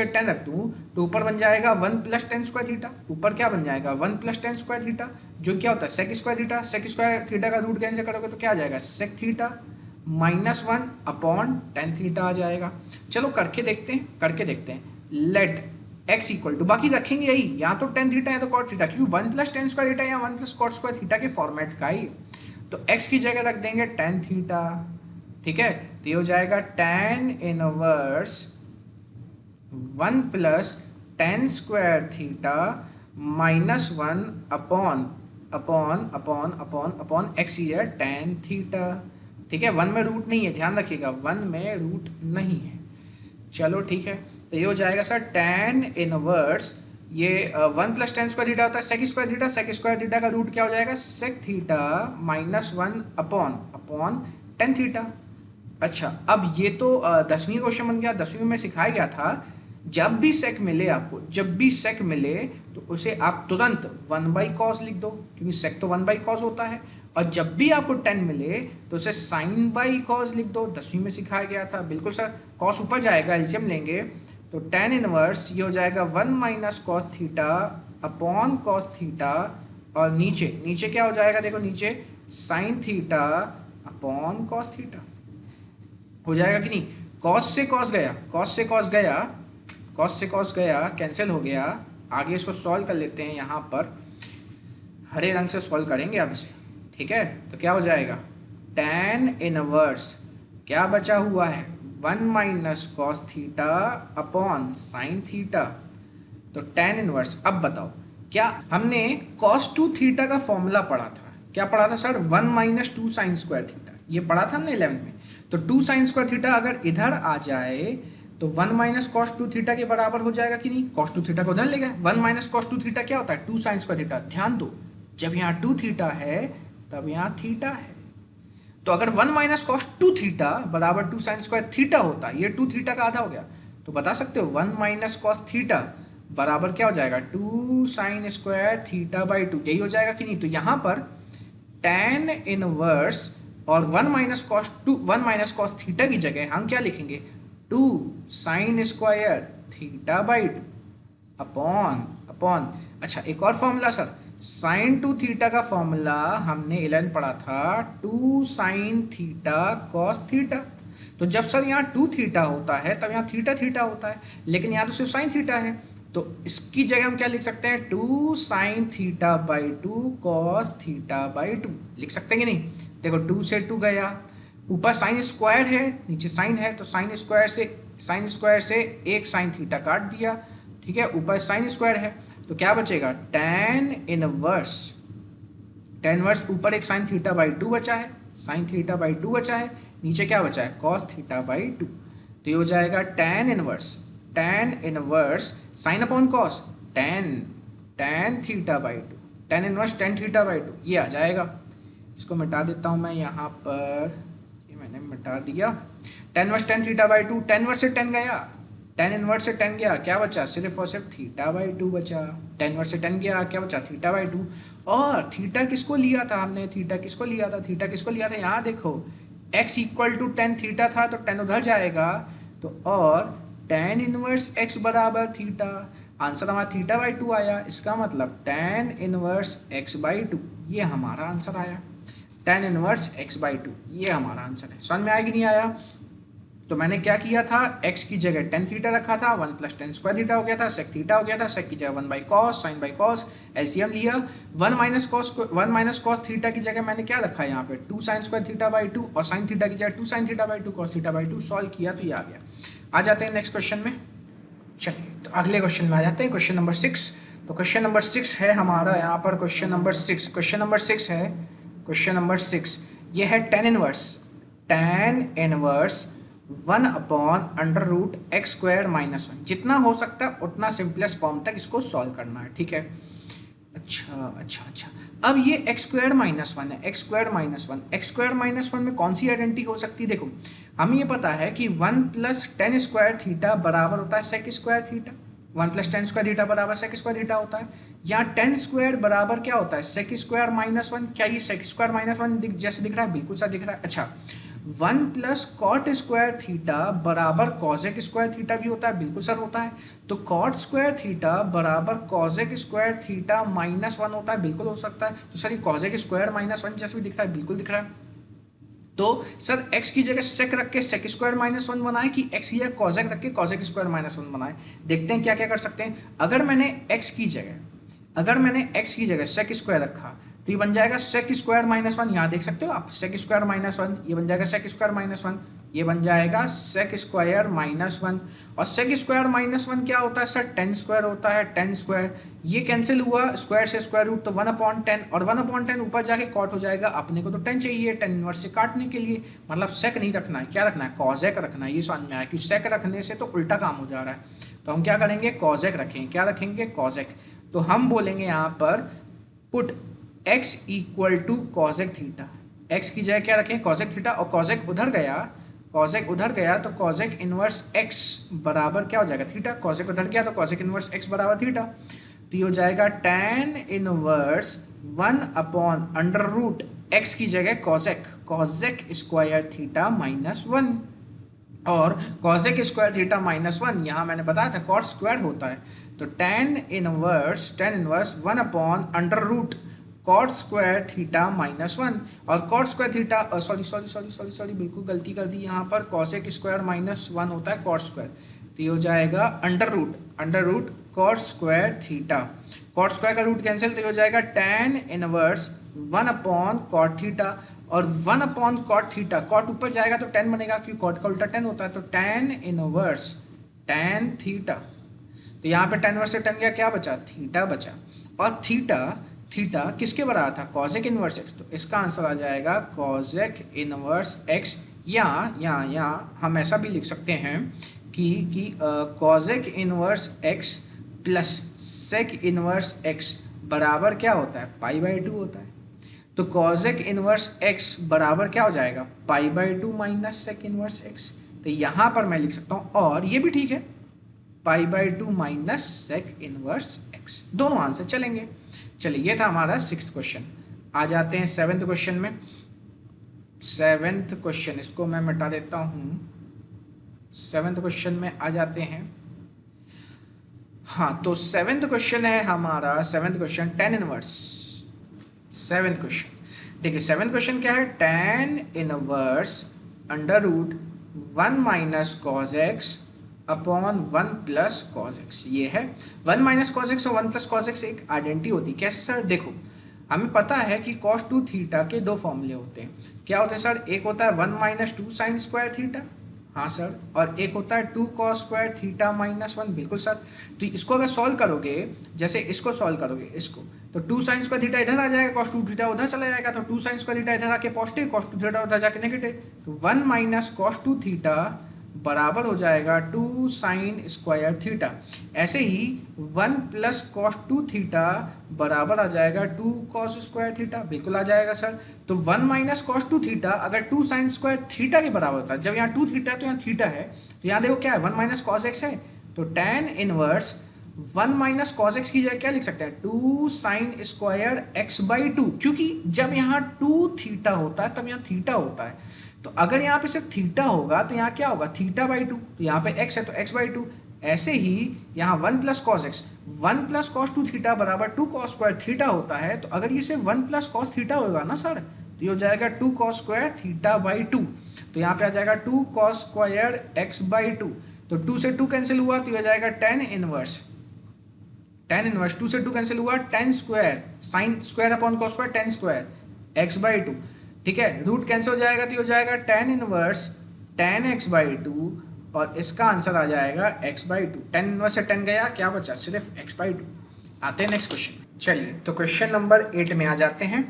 10 रख दूँ तो ऊपर बन जाएगा 1 प्लस टेन स्क्वायर थीटा, ऊपर क्या बन जाएगा 1 प्लस टेन स्क्वायर थीटा, जो क्या होता है sec square theta. Sec square theta का रूट कैंसिल करोगे तो क्या आ जाएगा sec theta minus 1 upon tan theta आ जाएगा। चलो करके देखते हैं। लेट x इक्वल टू, बाकी रखेंगे यही, यहाँ तो टेन थीटा है तो कॉट थीटा, क्यों 1 प्लस टेन स्क्वायर थीटा या 1 प्लस कॉट स्क्वायर थीटा के फॉर्मेट का ही। तो x की जगह रख देंगे टेन थीटा, ठीक है। तो ये हो जाएगा tan inverse 1 plus tan square theta minus 1 upon upon upon upon upon x ही है टेन थीटा, ठीक है। 1 में रूट नहीं है, ध्यान रखिएगा 1 में रूट नहीं है। चलो ठीक है, तो ये हो जाएगा सर टेन इनवर्स, ये 1 प्लस टेन स्क्वायर थीटा होता है sec square theta, sec square theta का रूट क्या हो जाएगा sec theta minus 1 upon upon tan theta. अच्छा, अब ये तो 10वीं क्वेश्चन बन गया। 10वीं में सिखाया गया था जब भी सेक मिले आपको, जब भी सेक मिले तो उसे आप तुरंत 1 बाई कॉस लिख दो, क्योंकि सेक तो 1 बाई कॉस होता है। और जब भी आपको 10 मिले तो उसे साइन बाई कॉस लिख दो, 10वीं में सिखाया गया था। बिल्कुल सर, कॉस ऊपर जाएगा, एलसीएम लेंगे तो टेन इनवर्स ये हो जाएगा 1 minus cos theta upon cos theta, और नीचे नीचे क्या हो जाएगा, देखो नीचे sign theta upon cos theta हो जाएगा कि नहीं। कॉस से कॉस गया, कॉस से कॉस गया, कॉस से कॉस गया, कैंसिल हो गया। आगे इसको सॉल्व कर लेते हैं, यहाँ पर हरे रंग से सॉल्व करेंगे अब इसे, ठीक है। तो क्या हो जाएगा टेन इनवर्स क्या बचा हुआ है 1 minus cos theta upon sine theta. तो टेन इनवर्स, अब बताओ क्या हमने कॉस 2 थीटा का फॉर्मूला पढ़ा था, क्या पढ़ा था sir 1 minus 2 sign square theta, ये पढ़ा था हमने 11th में। तो 2 साइन स्क्वायर थीटा अगर इधर आ जाए तो 1 माइनस कॉस 2 थीटा के बराबर हो जाएगा कि नहीं। कॉस 2 थीटा को उधर ले गए, 1 माइनस कॉस 2 थीटा क्या होता है 2 साइन स्क्वायर थीटा। ध्यान दो, जब यहाँ 2 थीटा है तब यहाँ थीटा है। तो अगर 1 माइनस कॉस 2 थीटा बराबर 2 साइन स्क्वायर थीटा होता, ये 2 थीटा का आधा हो गया, तो बता सकते हो 1 माइनस कॉस थीटा बराबर क्या हो जाएगा 2 साइन स्क्वायर थीटा बाई 2, यही हो जाएगा कि नहीं। तो यहाँ पर टेन इनवर्स और 1 माइनस कॉस थीटा की जगह हम क्या लिखेंगे 2 sign square theta by 2 upon upon. अच्छा, एक और फॉर्मूला सर, साइन 2 थीटा का फॉर्मूला हमने 11 पढ़ा था 2 साइन थीटा कॉस थीटा। तो जब सर यहाँ 2 थीटा होता है तब यहाँ थीटा थीटा होता है, लेकिन यहाँ तो सिर्फ साइन थीटा है। तो इसकी जगह हम क्या लिख सकते हैं 2 sine theta by 2 cos theta by 2 लिख सकते हैं कि नहीं। देखो 2 से 2 गया, ऊपर साइन स्क्वायर है नीचे साइन है, तो साइन स्क्वायर से एक साइन थीटा काट दिया, ठीक है। ऊपर साइन स्क्वायर है तो क्या बचेगा टेन इनवर्स ऊपर एक साइन थीटा बाई 2 बचा है, साइन थीटा बाई 2 बचा है, नीचे क्या बचा है कॉस थीटा बाई 2। तो ये हो जाएगा tan inverse sine upon cos tan theta by 2, tan inverse tan theta by 2 ये आ जाएगा। इसको मिटा देता हूँ मैं यहाँ पर, ये मैंने मिटा दिया। Tan inverse tan theta by 2, tan inverse से 10 गया, टेन इनवर्स से 10 गया, क्या बचा सिर्फ और सिर्फ थीटा बाई 2 बचा। टेन इनवर्स से 10 गया, क्या बचा थीटा बाई 2। और थीटा किसको लिया था हमने, थीटा किसको लिया था यहाँ देखो x equal to tan theta था, तो 10 उधर जाएगा, तो और टेन इनवर्स x बराबर थीटा, आंसर हमारा थीटा बाई 2 आया। इसका मतलब टेन इनवर्स x बाई 2 ये हमारा आंसर आया, टेन इनवर्स x बाई 2 ये हमारा आंसर है। समझ में आया कि नहीं आया। तो मैंने क्या किया था x की जगह टेन थीटा रखा था, 1 प्लस टेन स्क्वायर थीटा हो गया था, सेक थीटा हो गया था, सेक की जगह 1 by cos, sine by cos, LCM लिया। 1 माइनस कॉस थीटा की जगह मैंने क्या रखा है यहाँ पे 2 साइन स्क्वायर थीटा बाई 2, और साइन थीटा की जगह 2 sine theta by 2 cos theta by 2 solve किया तो ये आ गया। आ जाते हैं नेक्स्ट क्वेश्चन में। चलिए तो अगले क्वेश्चन में आ जाते हैं, क्वेश्चन नंबर 6। तो क्वेश्चन नंबर 6 है हमारा यहाँ पर, क्वेश्चन नंबर 6 ये है tan inverse 1 upon under root x square minus 1। जितना हो सकता है उतना सिंपलेस्ट फॉर्म तक इसको सॉल्व करना है, ठीक है। अच्छा, अब ये एक्स स्क्वायर माइनस 1 है, एक्स स्क्वायर माइनस 1 में कौन सी आइडेंटिटी हो सकती है। देखो हमें ये पता है कि 1 प्लस टेन स्क्वायर थीटा बराबर होता है sec square theta, 1 plus tan square theta बराबर सेक स्क्वायर थीटा होता है। यहाँ टेन स्क्वायर बराबर क्या होता है सेक स्क्वायर माइनस 1। क्या ये सेक स्क्वायर माइनस 1 जैसे दिख रहा है, बिल्कुल सा दिख रहा है। अच्छा, 1 प्लस कॉट स्क्वायर थीटा बराबर कॉजेक स्क्वायर थीटा भी होता है, बिल्कुल सर होता है। तो कॉट स्क्वायर थीटा बराबर कॉजेक स्क्वायर थीटा माइनस 1 होता है, बिल्कुल हो सकता है। तो सर ये कॉजेक स्क्वायर माइनस 1 जैसे भी दिख रहा है, बिल्कुल दिख रहा है। तो सर x की जगह sec रख के sec स्क्वायर माइनस वन बनाए कि x की जगह cosec रख के cosec स्क्वायर माइनस वन बनाए। देखते हैं क्या क्या कर सकते हैं। अगर मैंने x की जगह sec स्क्वायर रखा तो ये बन जाएगा sec स्क्वायर माइनस वन। यहाँ देख सकते हो आप sec स्क्वायर माइनस वन, ये बन जाएगा sec स्क्वायर माइनस वन, ये बन जाएगा sec स्क्वायर माइनस वन। और sec स्क्वायर माइनस वन क्या होता है सर, टेन स्क्वायर होता है, टेन स्क्वायर। ये कैंसिल हुआ स्क्वायर से स्क्वायर रूट, तो 1/10 और 1/10 ऊपर जाके कॉट हो जाएगा। अपने को तो 10 चाहिए, 10 इनवर्स से काटने के लिए, मतलब sec नहीं रखना है, क्या रखना है, cosec रखना है। ये समझ में आया कि sec रखने से तो उल्टा काम हो जा रहा है। तो हम क्या करेंगे, cosec रखेंगे। क्या रखेंगे, cosec। तो हम बोलेंगे यहाँ पर put x equal to cosec theta. x की जगह क्या रखें, cosec थीटा, और cosec उधर गया तो cosec इनवर्स x बराबर क्या हो जाएगा, थीटा। cosec उधर गया तो cosec इनवर्स x बराबर थीटा। तो ये हो जाएगा tan इनवर्स 1/अंडर रूट x की जगह cosec square theta minus one. और cosec square theta minus one यहाँ मैंने बताया था कॉट स्क्वायर होता है। तो tan इनवर्स 1/अंडर root cot square theta minus one. और कॉट स्क्वायर थीटा सॉरी बिल्कुल गलती कर दी, यहाँ पर cosec स्क्वायर माइनस वन होता है कॉट स्क्वायर। तो ये हो जाएगा under root cot square theta. Cot square का रूट कैंसिल, तो ये हो जाएगा tan इनवर्स 1/कॉट थीटा। और 1/कॉट थीटा, कॉट ऊपर जाएगा तो 10 बनेगा क्योंकि कॉट का उल्टा 10 होता है। तो tan इनवर्स tan थीटा, तो यहाँ पे tan इनवर्स से 10 गया, क्या बचा, थीटा बचा। और थीटा किसके बराबर था, cosec इनवर्स x। तो इसका आंसर आ जाएगा cosec इनवर्स x। यहाँ हम ऐसा भी लिख सकते हैं कि cosec inverse x plus sec inverse x बराबर क्या होता है, π/2 होता है। तो cosec इनवर्स x बराबर क्या हो जाएगा, π/2 माइनस sec इनवर्स x। तो यहाँ पर मैं लिख सकता हूँ, और ये भी ठीक है, π/2 माइनस sec इनवर्स x। दोनों आंसर चलेंगे। चलिए, ये था हमारा 6th क्वेश्चन। आ जाते हैं 7th क्वेश्चन में। 7th क्वेश्चन, इसको मैं मिटा देता हूँ। 7th क्वेश्चन में आ जाते हैं। हाँ, तो 7th क्वेश्चन है हमारा, 7th question tan inverse. 7th question देखिए, 7th क्वेश्चन क्या है, tan inverse under root 1 minus cos x upon 1 plus cos x। ये है 1 माइनस cos x और 1 प्लस cos x एक आइडेंटिटी होती है। कैसे सर, देखो हमें पता है कि cos 2 थीटा के दो फॉर्मूले होते हैं। क्या होते हैं सर, एक होता है 1 माइनस 2 साइन स्क्वायर थीटा, हाँ सर, और एक होता है 2 cos स्क्वायर थीटा माइनस 1। बिल्कुल सर। तो इसको अगर सॉल्व करोगे, जैसे इसको सॉल्व करोगे इसको, तो 2 साइन स्क्वायर थीटा इधर आ जाएगा, cos 2 थीटा उधर चला जाएगा। तो 2 साइन स्क्वायर थीटा इधर आके पॉजिटिव, cos 2 थीटा उधर जाके नेगेटिव। तो 1 माइनस cos 2 थीटा बराबर हो जाएगा 2 साइन स्क्वायर थीटा। ऐसे ही 1 प्लस cos 2 थीटा बराबर आ जाएगा 2 cos स्क्वायर थीटा। बिल्कुल आ जाएगा सर। तो 1 माइनस cos 2 थीटा अगर 2 साइन स्क्वायर थीटा के बराबर होता है, जब यहाँ 2 थीटा है तो यहाँ थीटा है, तो यहाँ देखो क्या है, 1 माइनस cos x है। तो tan inverse 1 minus cos x की जगह क्या लिख सकते हैं, 2 साइन स्क्वायर x/2, क्योंकि जब यहाँ 2 थीटा होता है तब यहाँ थीटा होता है। तो अगर यहाँ पे सिर्फ थीटा होगा तो यहाँ क्या होगा, थीटा/2। तो यहाँ पे x है तो x/2। ऐसे ही यहाँ 1 plus cos x, 1 plus cos 2 theta बराबर 2 cos स्क्वायर थीटा होता है। तो अगर ये सिर्फ 1 प्लस cos थीटा होगा ना सर, तो ये हो जाएगा 2 cos स्क्वायर थीटा/2। तो यहाँ पे आ जाएगा 2 cos स्क्वायर x/2। तो 2 से 2 कैंसिल हुआ तो ये हो जाएगा tan इनवर्स 2 से 2 कैंसिल हुआ, tan square sine square upon cos square tan square x/2। ठीक है, रूट कैंसिल हो जाएगा तो ये हो जाएगा tan इनवर्स tan x/2, और इसका आंसर आ जाएगा x/2। tan इनवर्स से 10 गया, क्या बचा, सिर्फ x/2। आते हैं नेक्स्ट क्वेश्चन। चलिए, तो क्वेश्चन नंबर 8 में आ जाते हैं।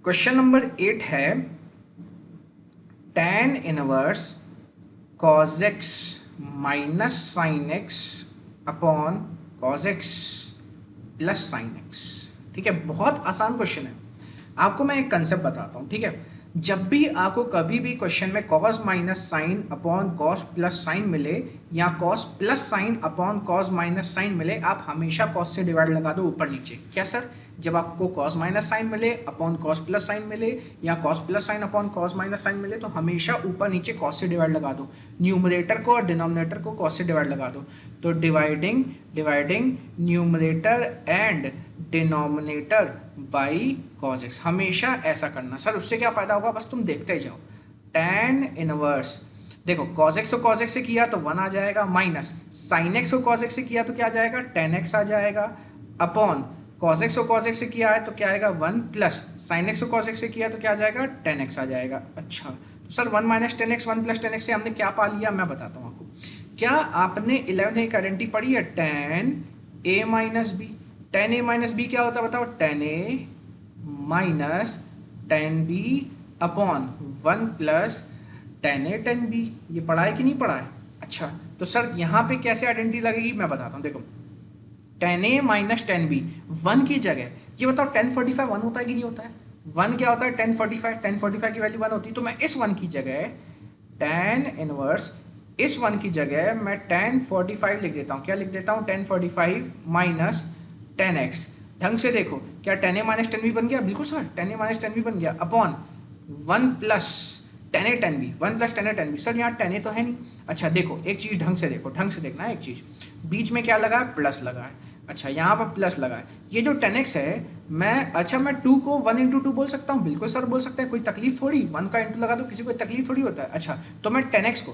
क्वेश्चन नंबर 8 है tan inverse cos x minus sine x upon cos x plus sine x। ठीक है, बहुत आसान क्वेश्चन है। आपको मैं एक कंसेप्ट बताता हूँ, ठीक है। जब भी आपको कभी भी क्वेश्चन में cos minus sine upon cos plus sine मिले, या cos plus sine upon cos minus sine मिले, आप हमेशा cos से डिवाइड लगा दो ऊपर नीचे। क्या सर, जब आपको cos माइनस साइन मिले अपॉन cos प्लस साइन मिले, या cos plus sine upon cos minus sine मिले, तो हमेशा ऊपर नीचे cos से डिवाइड लगा दो। न्यूमरेटर को और डिनोमिनेटर को cos से डिवाइड लगा दो। तो dividing numerator and denominator by cos x, हमेशा ऐसा करना। सर उससे क्या फ़ायदा होगा, बस तुम देखते ही जाओ। टेन इनवर्स, देखो cos x को cos x से किया तो 1 आ जाएगा, माइनस sin x को cos x से किया तो क्या आ जाएगा, tan x आ जाएगा, अपॉन cos x को cos x से किया है तो क्या आएगा 1, प्लस sin x को cos x से किया तो क्या आ जाएगा, tan x आ जाएगा। अच्छा तो sir 1 minus ten x 1 plus ten x से हमने क्या पा लिया, मैं बताता हूँ आपको। क्या आपने 11th एक आइडेंटिटी पढ़ी है, tan a minus b. tan a minus b क्या होता है बताओ, tan a minus tan b upon 1 plus tan a tan b। ये पढ़ा है कि नहीं पढ़ा है? अच्छा तो सर यहाँ पे कैसे आइडेंटिटी लगेगी मैं बताता हूँ, देखो tan a minus tan b 1 की जगह, ये बताओ tan 45 1 होता है कि नहीं होता है? 1 क्या होता है, tan 45, tan 45 की वैल्यू 1 होती है, तो मैं इस 1 की जगह tan इनवर्स, इस 1 की जगह मैं tan 45 लिख देता हूँ। क्या लिख देता हूँ, tan 45 माइनस tan x। ढंग से देखो, क्या tan a minus tan b बन गया, बिल्कुल sir tan a minus tan b बन गया, upon 1 plus tan a tan b, 1 plus tan a tan b। Sir यहाँ tan a तो है नहीं। अच्छा देखो एक चीज़ ढंग से देखो, ढंग से देखना है एक चीज़, बीच में क्या लगा है, प्लस लगा है। अच्छा यहाँ पर प्लस लगा है, ये जो tan x है, मैं अच्छा मैं 2 को 1 इंटू 2 बोल सकता हूँ, बिल्कुल सर बोल सकते हैं, कोई तकलीफ थोड़ी, 1 का इंटू लगा तो किसी को तकलीफ थोड़ी होता है। अच्छा तो मैं tan x को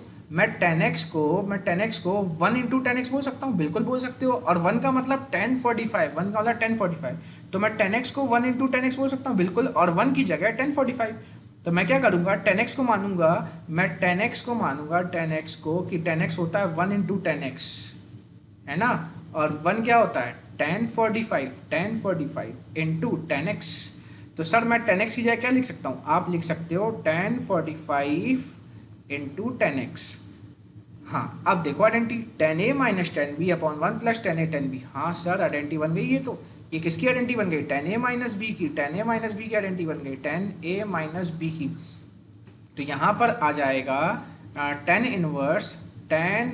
1 इंटू tan x बोल सकता हूँ, बिल्कुल बोल सकते हो, और 1 का मतलब tan 45, 1 का मतलब tan 45, तो मैं tan x को 1 इंटू tan x बोल सकता हूँ बिल्कुल, और 1 की जगह tan 45। तो मैं क्या करूँगा, tan x को मानूंगा, मैं tan x को मानूंगा, tan x को कि tan x होता है 1 इंटू tan x, है ना, और 1 क्या होता है tan 45 इंटू tan x। तो सर मैं tan x की जगह क्या लिख सकता हूँ, आप लिख सकते हो tan 45 इंटू tan x। हाँ अब देखो identity, tan a minus tan b upon 1 plus tan a tan b। हाँ सर आइडेंटिटी बन गई, ये तो ये किसकी आइडेंटिटी बन गई, tan a माइनस b की, tan a माइनस b की आइडेंटिटी बन गई, tan a माइनस b की। तो यहाँ पर आ जाएगा tan inverse tan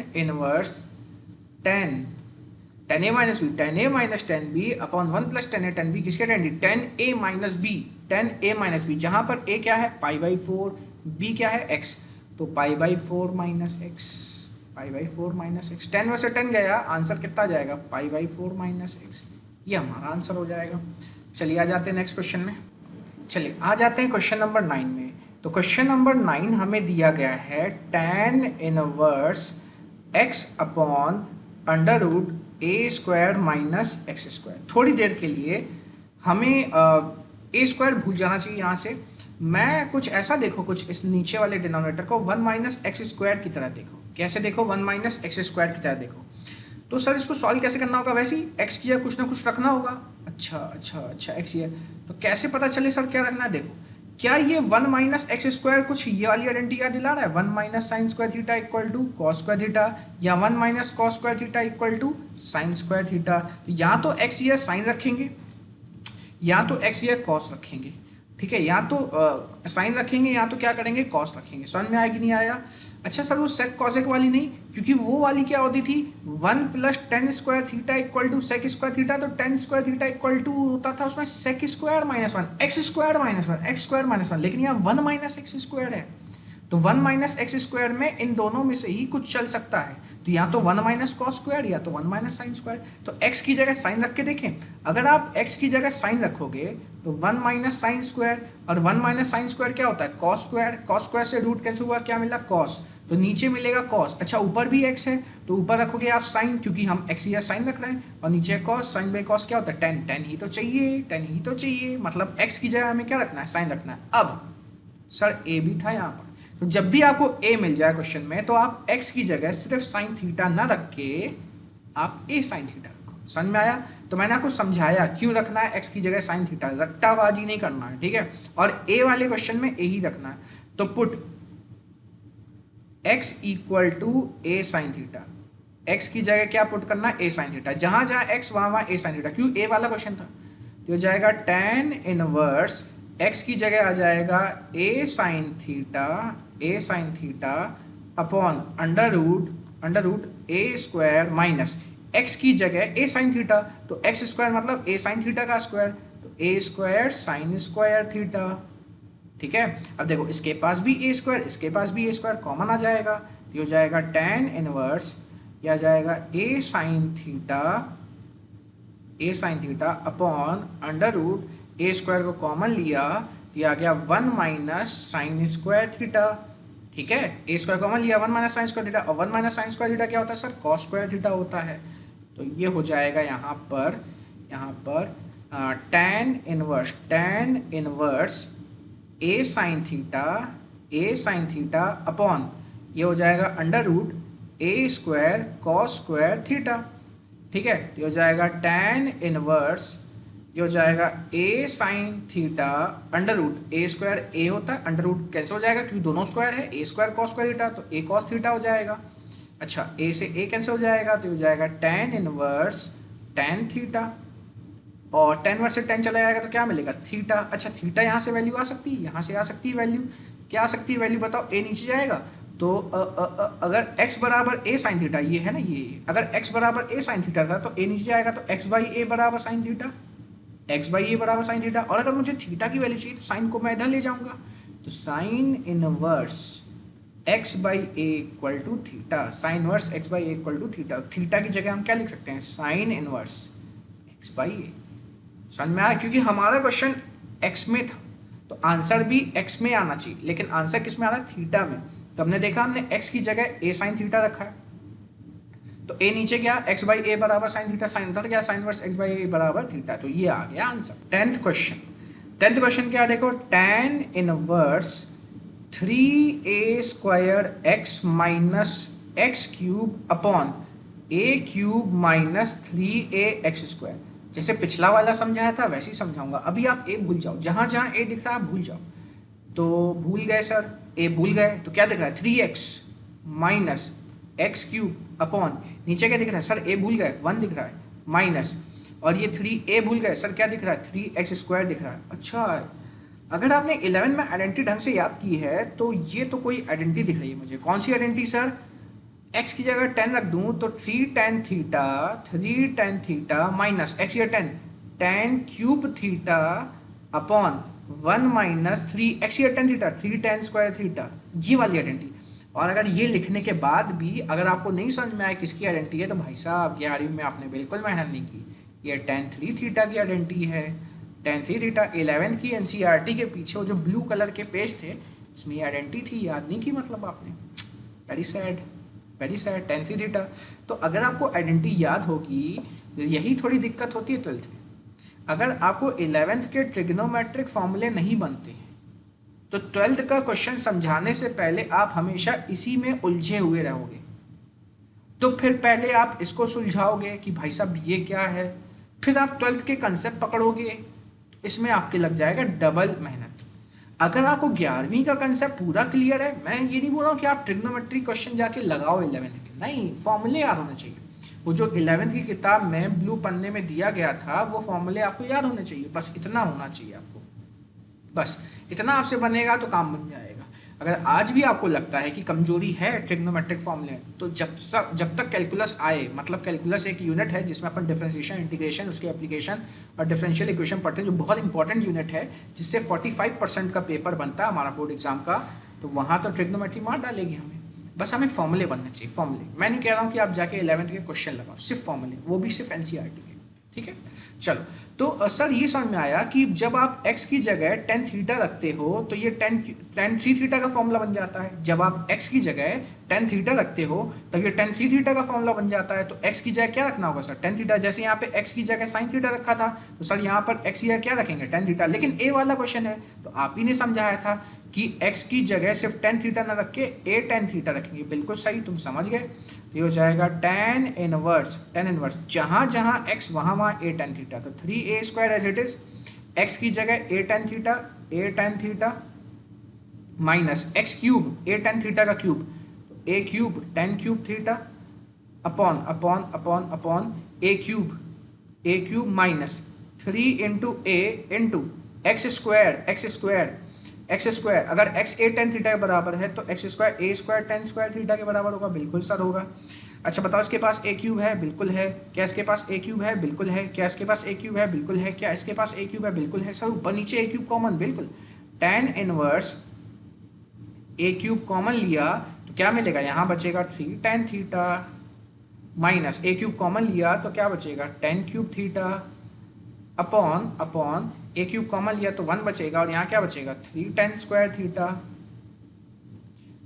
a minus b, tan a minus tan b upon 1 plus tan a tan b, किसके identity, tan a minus b, tan a minus b, जहाँ पर a क्या है पाई बाई 4, b क्या है x, तो पाई by 4 minus x, pi by 4 minus x, 10 में से 10 गया, आंसर कितना जाएगा, पाई बाई 4 माइनस एक्स, ये हमारा आंसर हो जाएगा। चलिए आ जाते हैं नेक्स्ट क्वेश्चन में। चलिए आ जाते हैं क्वेश्चन नंबर 9 में। तो क्वेश्चन नंबर 9 हमें दिया गया है tan inverse x upon under root a square minus x square. थोड़ी देर के लिए हमें ए स्क्वायर भूल जाना चाहिए यहाँ से। मैं कुछ ऐसा देखो, कुछ इस नीचे वाले डिनोमिनेटर को 1 माइनस एक्स स्क्वायर की तरह देखो। कैसे देखो, 1 माइनस एक्स स्क्वायर की तरह देखो। तो सर इसको सॉल्व कैसे करना होगा, वैसे ही एक्स की कुछ ना कुछ रखना होगा। अच्छा एक्स ये, तो कैसे पता चले सर क्या रखना है, देखो क्या ये 1 माइनस एक्स स्क्वायर कुछ ये वाली आइडेंटिटी याद दिला रहा है, 1 minus sine square theta equal to cos square theta, या 1 minus cos square theta equal to sine square theta. तो या तो एक्स ये साइन रखेंगे, या तो एक्स ये कॉस रखेंगे, ठीक है, या तो साइन रखेंगे या तो क्या करेंगे, कॉस रखेंगे। समझ में आया कि नहीं आया? अच्छा सर वो सेक कॉसेक वाली नहीं, क्योंकि वो वाली क्या होती थी, 1 plus tan square theta equal to sec square theta, तो tan square theta equal to होता था उसमें sec square minus 1 x square minus 1 x square minus 1, लेकिन यहाँ 1 माइनस एक्स स्क्वायर है, तो 1 माइनस एक्स स्क्वायर में इन दोनों में से ही कुछ चल सकता है, तो या तो 1 माइनस कॉस स्क्वायर या तो 1 माइनस साइन स्क्वायर। तो x की जगह साइन रख के देखें, अगर आप x की जगह साइन रखोगे तो 1 माइनस साइन स्क्वायर, और 1 माइनस साइन स्क्वायर क्या होता है, कॉस स्क्वायर, कॉस स्क्वायर से रूट कैसे हुआ, क्या मिला, कॉस, तो नीचे मिलेगा कॉस। अच्छा ऊपर भी x है तो ऊपर रखोगे आप साइन, क्योंकि हम x या साइन रख रहे हैं, और नीचे कॉस, साइन बाई कॉस क्या होता है, टेन, टेन ही तो चाहिए, टेन ही तो चाहिए, मतलब x की जगह हमें क्या रखना है, साइन रखना है। अब सर a भी था यहाँ पर, तो जब भी आपको a मिल जाए क्वेश्चन में, तो आप x की जगह सिर्फ साइन थीटा ना रख के आप a साइन थीटा रखो। समझ में आया? तो मैंने आपको समझाया क्यों रखना है x की जगह साइन थीटा, रट्टाबाजी नहीं करना है, ठीक है, और a वाले क्वेश्चन में a ही रखना है। तो put x equal to a sine theta, x की जगह क्या पुट करना है, a साइन थीटा, जहां जहां x वहां a साइन थीटा, क्यों a वाला क्वेश्चन था, तो हो जाएगा tan इनवर्स x की जगह आ जाएगा a sine theta upon under root a square minus x की जगह a साइन थीटा, तो x स्क्वायर मतलब a साइन थीटा का स्क्वायर, तो a square sine square theta, ठीक है। अब देखो इसके पास भी a स्क्वायर, इसके पास भी a स्क्वायर, कॉमन आ जाएगा, तो हो जाएगा tan इनवर्स, या जाएगा a sine theta upon under root a square को कॉमन लिया तो आ गया 1 माइनस साइन स्क्वायर थीटा, ठीक है, ए स्क्वायर कॉमन लिया, 1 माइनस साइन स्क्वायर थीटा, और 1 माइनस साइन स्क्वायर थीटा क्या होता है सर, कॉस स्क्वायर थीटा होता है। तो ये हो जाएगा यहाँ पर tan इनवर्स ए साइन थीटा अपॉन ये हो जाएगा under root a square cos square theta. ठीक है, तो ये हो जाएगा tan इनवर्स, ये हो जाएगा ए sine theta under root a square, ए होता है अंडर रूट कैंसिल हो जाएगा क्योंकि दोनों स्क्वायर है, ए स्क्वायर कॉस स्क्वायर थीटा, तो ए कॉस थीटा हो जाएगा। अच्छा, ए से ए कैंसिल हो जाएगा तो हो जाएगा tan इनवर्स tan थीटा, और tan इनवर्स से tan चला जाएगा तो क्या मिलेगा, थीटा। अच्छा, थीटा यहाँ से वैल्यू आ सकती है, यहाँ से आ सकती है वैल्यू, क्या आ सकती है वैल्यू बताओ, ए नीचे जाएगा तो अगर x बराबर ए साइन थीटा, ये है ना, ये अगर x बराबर ए साइन थीटा था तो ए नीचे जाएगा तो x बाई ए बराबर साइन थीटा, एक्स बाई ए बराबर साइन थीटा। और अगर मुझे थीटा की वैल्यू चाहिए तो साइन को मैं इधर ले जाऊंगा, तो sine inverse x by a equal to theta, sine inverse x by a equal to theta. Theta की जगह हम क्या लिख सकते हैं, sine inverse x by a. समझ में आया, क्योंकि हमारा क्वेश्चन एक्स में था तो आंसर भी एक्स में आना चाहिए, लेकिन आंसर किस में आ रहा है, थीटा में। तो हमने देखा, हमने एक्स की जगह ए साइन थीटा रखा है, तो ए नीचे गया एक्स बाई ए बराबर साइन थीटा, साइन उधर गया साइन इनवर्स एक्स बाई ए बराबर थीटा, तो ये आ गया आंसर। टेंथ क्वेश्चन क्या देखो, tan inverse 3a square x minus x cube upon a cube minus 3a x square. जैसे पिछला वाला समझाया था वैसे ही समझाऊंगा, अभी आप ए भूल जाओ, जहां जहां ए दिख रहा है भूल जाओ। तो भूल गए सर, ए भूल गए तो क्या दिख रहा है, 3x minus x cube upon नीचे क्या दिख रहा है सर, ए भूल गए 1 दिख रहा है माइनस, और ये 3a भूल गए सर, क्या दिख रहा है 3x स्क्वायर दिख रहा है। अच्छा, अगर आपने 11 में आइडेंटिटी ढंग से याद की है तो ये तो कोई आइडेंटिटी दिख रही है मुझे, कौन सी आइडेंटिटी सर, x की जगह 10 रख दूं तो 3 tan थीटा माइनस x या 10 tan cube theta upon 1 minus 3x या 10 थीटा 3 tan स्क्वायर थीटा, ये वाली आइडेंटिटी। और अगर ये लिखने के बाद भी अगर आपको नहीं समझ में आए किसकी आइडेंटिटी है तो भाई साहब 11वीं में आपने बिल्कुल मेहनत नहीं की, ये tan 3 थीटा की आइडेंटिटी है। tan 3 थीटा 11th की एनसीईआरटी के पीछे वो जो ब्लू कलर के पेज थे उसमें ये आइडेंटिटी थी, याद नहीं की मतलब आपने, वेरी सैड tan 3 थीटा। तो अगर आपको आइडेंटिटी याद होगी, यही थोड़ी दिक्कत होती है 12th में, अगर आपको 11th के ट्रिग्नोमेट्रिक फॉर्मूले नहीं बनते हैं तो 12th का क्वेश्चन समझाने से पहले आप हमेशा इसी में उलझे हुए रहोगे। तो फिर पहले आप इसको सुलझाओगे कि भाई साहब ये क्या है, फिर आप 12th के कंसेप्ट पकड़ोगे, इसमें आपके लग जाएगा डबल मेहनत। अगर आपको 11वीं का कंसेप्ट पूरा क्लियर है, मैं ये नहीं बोल रहा हूँ कि आप ट्रिग्नोमेट्री क्वेश्चन जाके लगाओ 11th के, नहीं, फॉर्मूले याद होने चाहिए। वो जो 11th की किताब में ब्लू पन्ने में दिया गया था वो फॉर्मूले आपको याद होने चाहिए, बस इतना होना चाहिए आपको, बस इतना आपसे बनेगा तो काम बन जाएगा। अगर आज भी आपको लगता है कि कमजोरी है ट्रिग्नोमेट्रिक फॉर्मूले, तो जब तक कैलकुलस आए, मतलब कैलकुलस एक यूनिट है जिसमें अपन डिफरेंशिएशन, इंटीग्रेशन, उसके एप्लीकेशन और डिफरेंशियल इक्वेशन पढ़ते हैं, जो बहुत इंपॉर्टेंट यूनिट है जिससे 45% का पेपर बनता है हमारा बोर्ड एग्जाम का, तो वहाँ तो ट्रिग्नोमेट्री मार डालेगी हमें। बस हमें फॉर्मूले बनने चाहिए, फॉर्मूले। मैं नहीं कह रहा हूँ कि आप जाके 11th के क्वेश्चन लगाओ, सिर्फ फॉर्मूले, वो भी सिर्फ एनसीईआरटी के, ठीक है। चलो, तो सर ये समझ में आया कि जब आप x की जगह tan थीटा रखते हो तो ये tan 3 थीटा का फॉर्मूला बन जाता है। जब आप x की जगह tan थीटा रखते हो तब ये tan 3 थीटा का फॉर्मूला बन जाता है। तो x की जगह क्या रखना होगा सर, tan थीटा। जैसे यहाँ पे x की जगह sin थीटा रखा था तो सर यहाँ पर x की जगह क्या रखेंगे, tan थीटा। लेकिन a वाला क्वेश्चन है तो आप ही ने समझाया था कि x की जगह सिर्फ tan थीटा ना रख के a tan थीटा रखेंगे। बिल्कुल सही, तुम समझ गए। तो ये हो जाएगा tan इनवर्स जहाँ जहाँ x वहाँ वहाँ a tan थीटा, तो 3a square as it is, x की जगह a tan theta minus x cube a tan theta का क्यूब, तो a cube tan cube theta upon upon upon upon a cube minus 3 into a into x square. अगर x a tan theta के बराबर है तो x square a square tan square theta के बराबर होगा। बिल्कुल सर होगा। अच्छा बताओ, इसके पास a क्यूब है? बिल्कुल है। क्या इसके पास a क्यूब है? बिल्कुल है। क्या इसके पास a क्यूब है? बिल्कुल है। क्या इसके पास a क्यूब है? बिल्कुल है। सर ऊपर नीचे a क्यूब कॉमन, बिल्कुल। tan inverse a cube common लिया तो क्या मिलेगा, यहाँ बचेगा 3 tan theta minus a cube common लिया तो क्या बचेगा tan cube theta upon a cube common लिया तो 1 बचेगा और यहाँ क्या बचेगा 3 tan स्क्वायर थीटा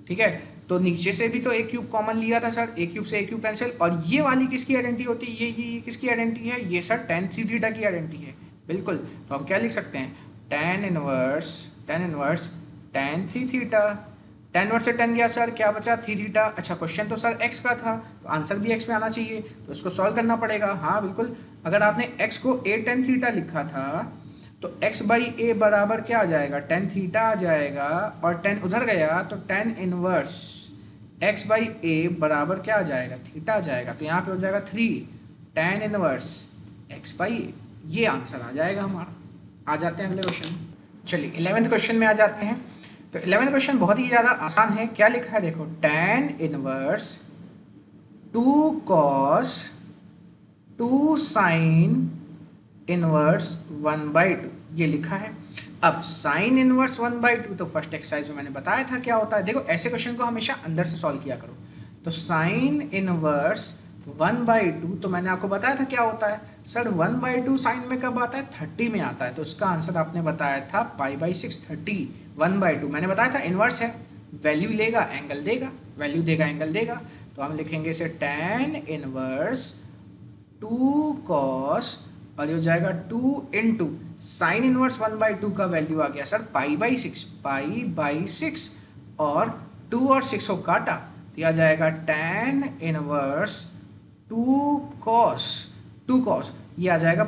ठीक है, तो नीचे से भी तो ए क्यूब कॉमन लिया था सर, ए क्यूब से ए क्यूब कैंसिल, और ये वाली किसकी आइडेंटिटी होती है, ये किसकी आइडेंटिटी है, ये सर tan थ्री थीटा की आइडेंटिटी है, बिल्कुल। तो हम क्या लिख सकते हैं, tan inverse tan three theta, tan inverse से tan गया सर, क्या बचा थ्री थीटा। अच्छा, क्वेश्चन तो सर x का था, तो आंसर भी x में आना चाहिए, तो इसको सॉल्व करना पड़ेगा। हाँ बिल्कुल, अगर आपने x को a tan थीटा लिखा था तो x बाई ए बराबर क्या आ जाएगा, tan थीटा आ जाएगा, और tan उधर गया तो tan इनवर्स x बाई ए बराबर क्या आ जाएगा, थीटा आ जाएगा। तो यहाँ पे हो जाएगा 3 tan इनवर्स x बाई ए, ये आंसर आ जाएगा हमारा। आ जाते हैं अगले क्वेश्चन में। चलिए 11वें क्वेश्चन में आ जाते हैं। तो 11वें क्वेश्चन बहुत ही ज़्यादा आसान है। क्या लिखा है देखो, tan inverse 2 cos 2 sin inverse 1/2 ये लिखा है। अब साइन इनवर्स 1/2 तो फर्स्ट एक्सरसाइज में मैंने बताया था क्या होता है। देखो ऐसे क्वेश्चन को हमेशा अंदर से सॉल्व किया करो। तो साइन इनवर्स 1/2 तो मैंने आपको बताया था क्या होता है सर, 1/2 साइन में कब आता है, 30 में आता है। तो इसका आंसर आपने बताया था π/6 30 1/2। मैंने बताया था इनवर्स है, वैल्यू लेगा एंगल देगा, वैल्यू देगा एंगल देगा। तो हम लिखेंगे इसे tan इनवर्स 2 cos, और ये हो जाएगा 2 इंटू साइन इनवर्स 1/2 का वैल्यू आ गया सर π/6 और 2 और 6 को काटा तो यह आ जाएगा tan इनवर्स 2 cos ये आ जाएगा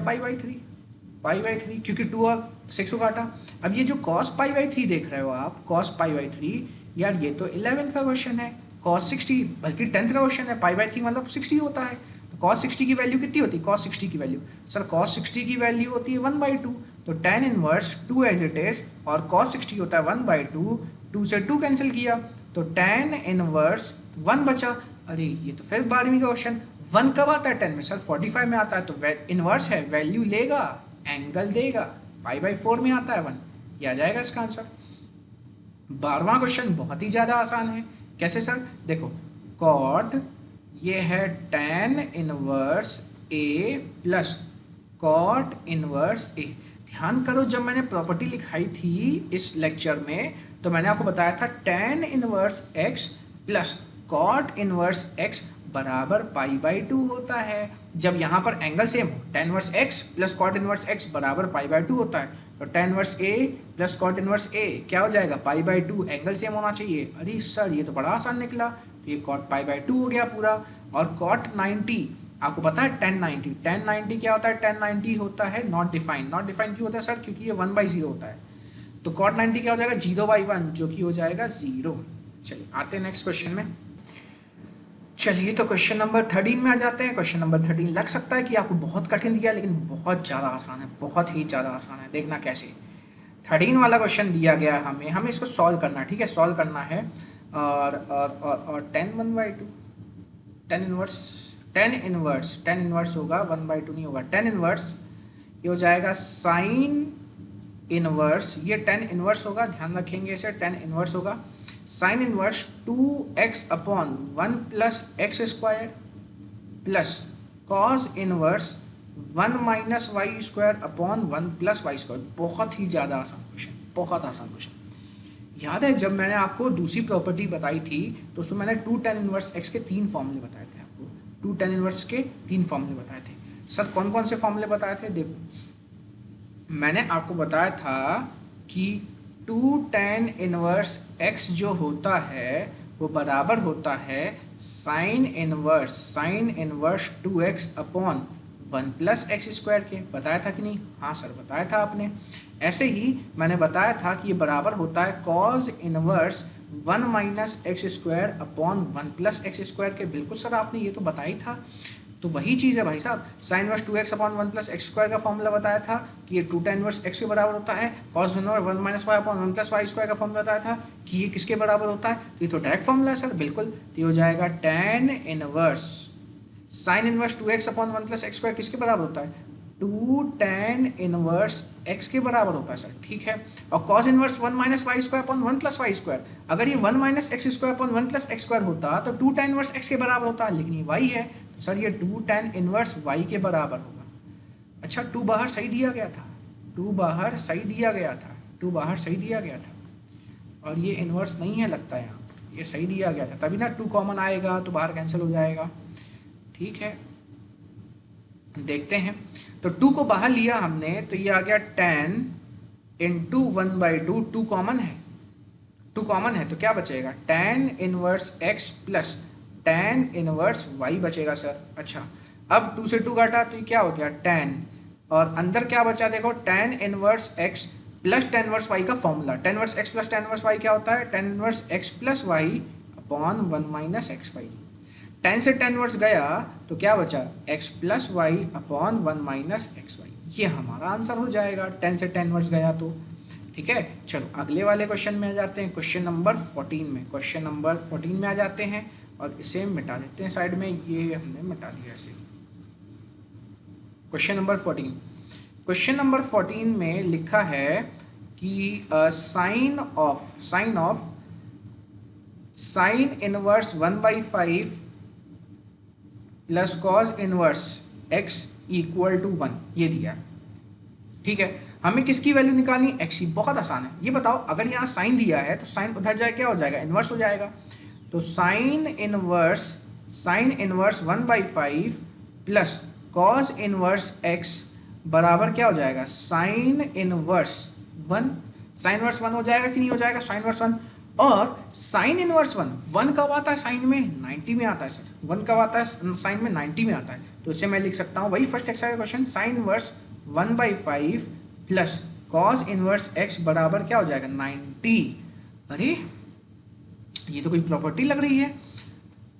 π/3 क्योंकि 2 और 6 को काटा। अब ये जो cos π/3 देख रहे हो आप, cos π/3, यार ये तो 11th का क्वेश्चन है, cos 60 बल्कि 10th का क्वेश्चन है, π/3 मतलब 60 होता है। तो cos 60 की वैल्यू कितनी होती है, cos 60 की वैल्यू सर, cos 60 की वैल्यू होती है 1/2, तो tan inverse 2 as it is, और cos 60 होता है 1/2, 2 से 2 कैंसिल किया तो tan इनवर्स 1 बचा। अरे ये तो फिर 12वीं का क्वेश्चन, 1 कब आता है 10 में सर, 45 में आता है। तो इनवर्स है, वैल्यू लेगा एंगल देगा, π/4 में आता है 1, ये आ जाएगा इसका आंसर। 12वां क्वेश्चन बहुत ही ज़्यादा आसान है। कैसे सर, देखो cot ये है tan inverse a plus cot inverse a। ध्यान करो, जब मैंने प्रॉपर्टी लिखाई थी इस लेक्चर में तो मैंने आपको बताया था tan inverse x plus cot inverse x बराबर π/2 होता है। जब यहाँ पर एंगल सेम हो, tan inverse x plus cot inverse x बराबर π/2 होता है, तो tan inverse a plus cot inverse a क्या हो जाएगा, π/2, एंगल सेम होना चाहिए। अरे सर ये तो बड़ा आसान निकला, तो ये cot π/2 हो गया पूरा। और cot 90 आपको पता है tan 90 क्या होता है, tan 90 होता है नॉट डिफाइंड। नॉट डिफाइंड क्यों होता है सर, क्योंकि ये 1/0 होता है। तो cot 90 क्या हो जाएगा, 0/1 जो कि हो जाएगा 0। चलिए आते हैं नेक्स्ट क्वेश्चन में। चलिए तो क्वेश्चन नंबर 13 में आ जाते हैं। क्वेश्चन नंबर 13 लग सकता है कि आपको बहुत कठिन दिया, लेकिन बहुत ज़्यादा आसान है, बहुत ही ज़्यादा आसान है। देखना कैसे 13 वाला क्वेश्चन दिया गया हमें इसको सॉल्व करना है, ठीक है, सॉल्व करना है। और tan 1/2, tan इनवर्स होगा 1/2 नहीं होगा, tan इनवर्स ये हो जाएगा साइन इनवर्स, ये tan इनवर्स होगा, ध्यान रखेंगे इसे, tan इनवर्स होगा sine inverse 2x upon 1 plus x square plus cos inverse 1 minus y square upon 1 plus y square. बहुत ही ज़्यादा आसान क्वेश्चन, बहुत आसान क्वेश्चन। याद है जब मैंने आपको दूसरी प्रॉपर्टी बताई थी तो उसमें मैंने 2 tan इनवर्स x के 3 फॉर्मूले बताए थे आपको, 2 tan इनवर्स के 3 फॉर्मूले बताए थे। सर कौन कौन से फॉर्मूले बताए थे, देखो मैंने आपको बताया था कि 2 tan इनवर्स x जो होता है वो बराबर होता है sine inverse 2x upon 1 plus x square के। बताया था कि नहीं, हाँ सर बताया था आपने। ऐसे ही मैंने बताया था कि ये बराबर होता है cause inverse 1 minus x square upon 1 plus x square के। बिल्कुल सर आपने ये तो बताया ही था। तो वही चीज़ है भाई साहब, sign inverse 2x upon 1 plus x square का फॉर्मूला बताया था कि ये 2 tan इनवर्स x के बराबर होता है। Cos inverse 1 minus y upon 1 plus y square का फॉर्मूला बताया था कि ये किसके बराबर होता है। तो ये तो डायरेक्ट फॉर्मूला है सर, बिल्कुल। तो ये हो जाएगा tan inverse sine inverse 2x upon 1 plus x square किसके बराबर होता है, 2 tan इनवर्स x के बराबर होता है सर, ठीक है। और cos inverse 1 minus y square upon 1 plus y square, अगर ये 1 minus x square upon 1 plus x square होता तो 2 tan इनवर्स x के बराबर होता, लेकिन ये y है तो सर ये 2 tan इनवर्स y के बराबर होगा। अच्छा 2 बाहर सही दिया गया था, 2 बाहर सही दिया गया था, 2 बाहर सही दिया गया था, और ये इनवर्स नहीं है लगता है यहाँ पर, ये सही दिया गया था, तभी ना 2 कॉमन आएगा तो बाहर कैंसिल हो जाएगा। ठीक है, देखते हैं। तो 2 को बाहर लिया हमने तो ये आ गया 10 इंटू 1/2, 2 कॉमन है, 2 कॉमन है तो क्या बचेगा, tan inverse x plus tan inverse y बचेगा सर। अच्छा, अब 2 से 2 घटा तो ये क्या हो गया tan, और अंदर क्या बचा देखो, tan inverse x plus tan inverse y का formula, tan inverse x plus tan inverse y क्या होता है, tan inverse x plus y upon 1 minus x y. tan से tan इनवर्स गया तो क्या बचा, x plus y upon 1 minus x y, ये हमारा आंसर हो जाएगा, tan से tan इनवर्स गया तो। ठीक है, चलो अगले वाले क्वेश्चन में आ जाते हैं, क्वेश्चन नंबर 14 में। क्वेश्चन नंबर 14 में आ जाते हैं और इसे मिटा देते हैं साइड में, ये हमने मिटा दिया ऐसे। क्वेश्चन नंबर 14, क्वेश्चन नंबर 14 में लिखा है कि sine of sine inverse 1/5 plus cos inverse x equal to 1, ये दिया। ठीक है, हमें किसकी वैल्यू निकालनी, x की। बहुत आसान है, ये बताओ अगर यहाँ साइन दिया है तो साइन उधर जाए क्या हो जाएगा, इनवर्स हो जाएगा। तो sine inverse 1/5 plus cos inverse x बराबर क्या हो जाएगा, साइन इनवर्स 1, साइन इनवर्स 1 हो जाएगा कि नहीं हो जाएगा, साइन इनवर्स 1। और साइन इनवर्स 1 कब आता है, साइन में 90 में आता है सर, 1 कब आता है, साइन में 90 में आता है। तो इसे मैं लिख सकता हूँ, वही फर्स्ट एक्सरसाइज का question, sign inverse 1/5 plus cos inverse x बराबर क्या हो जाएगा, 90। अरे ये तो कोई प्रॉपर्टी लग रही है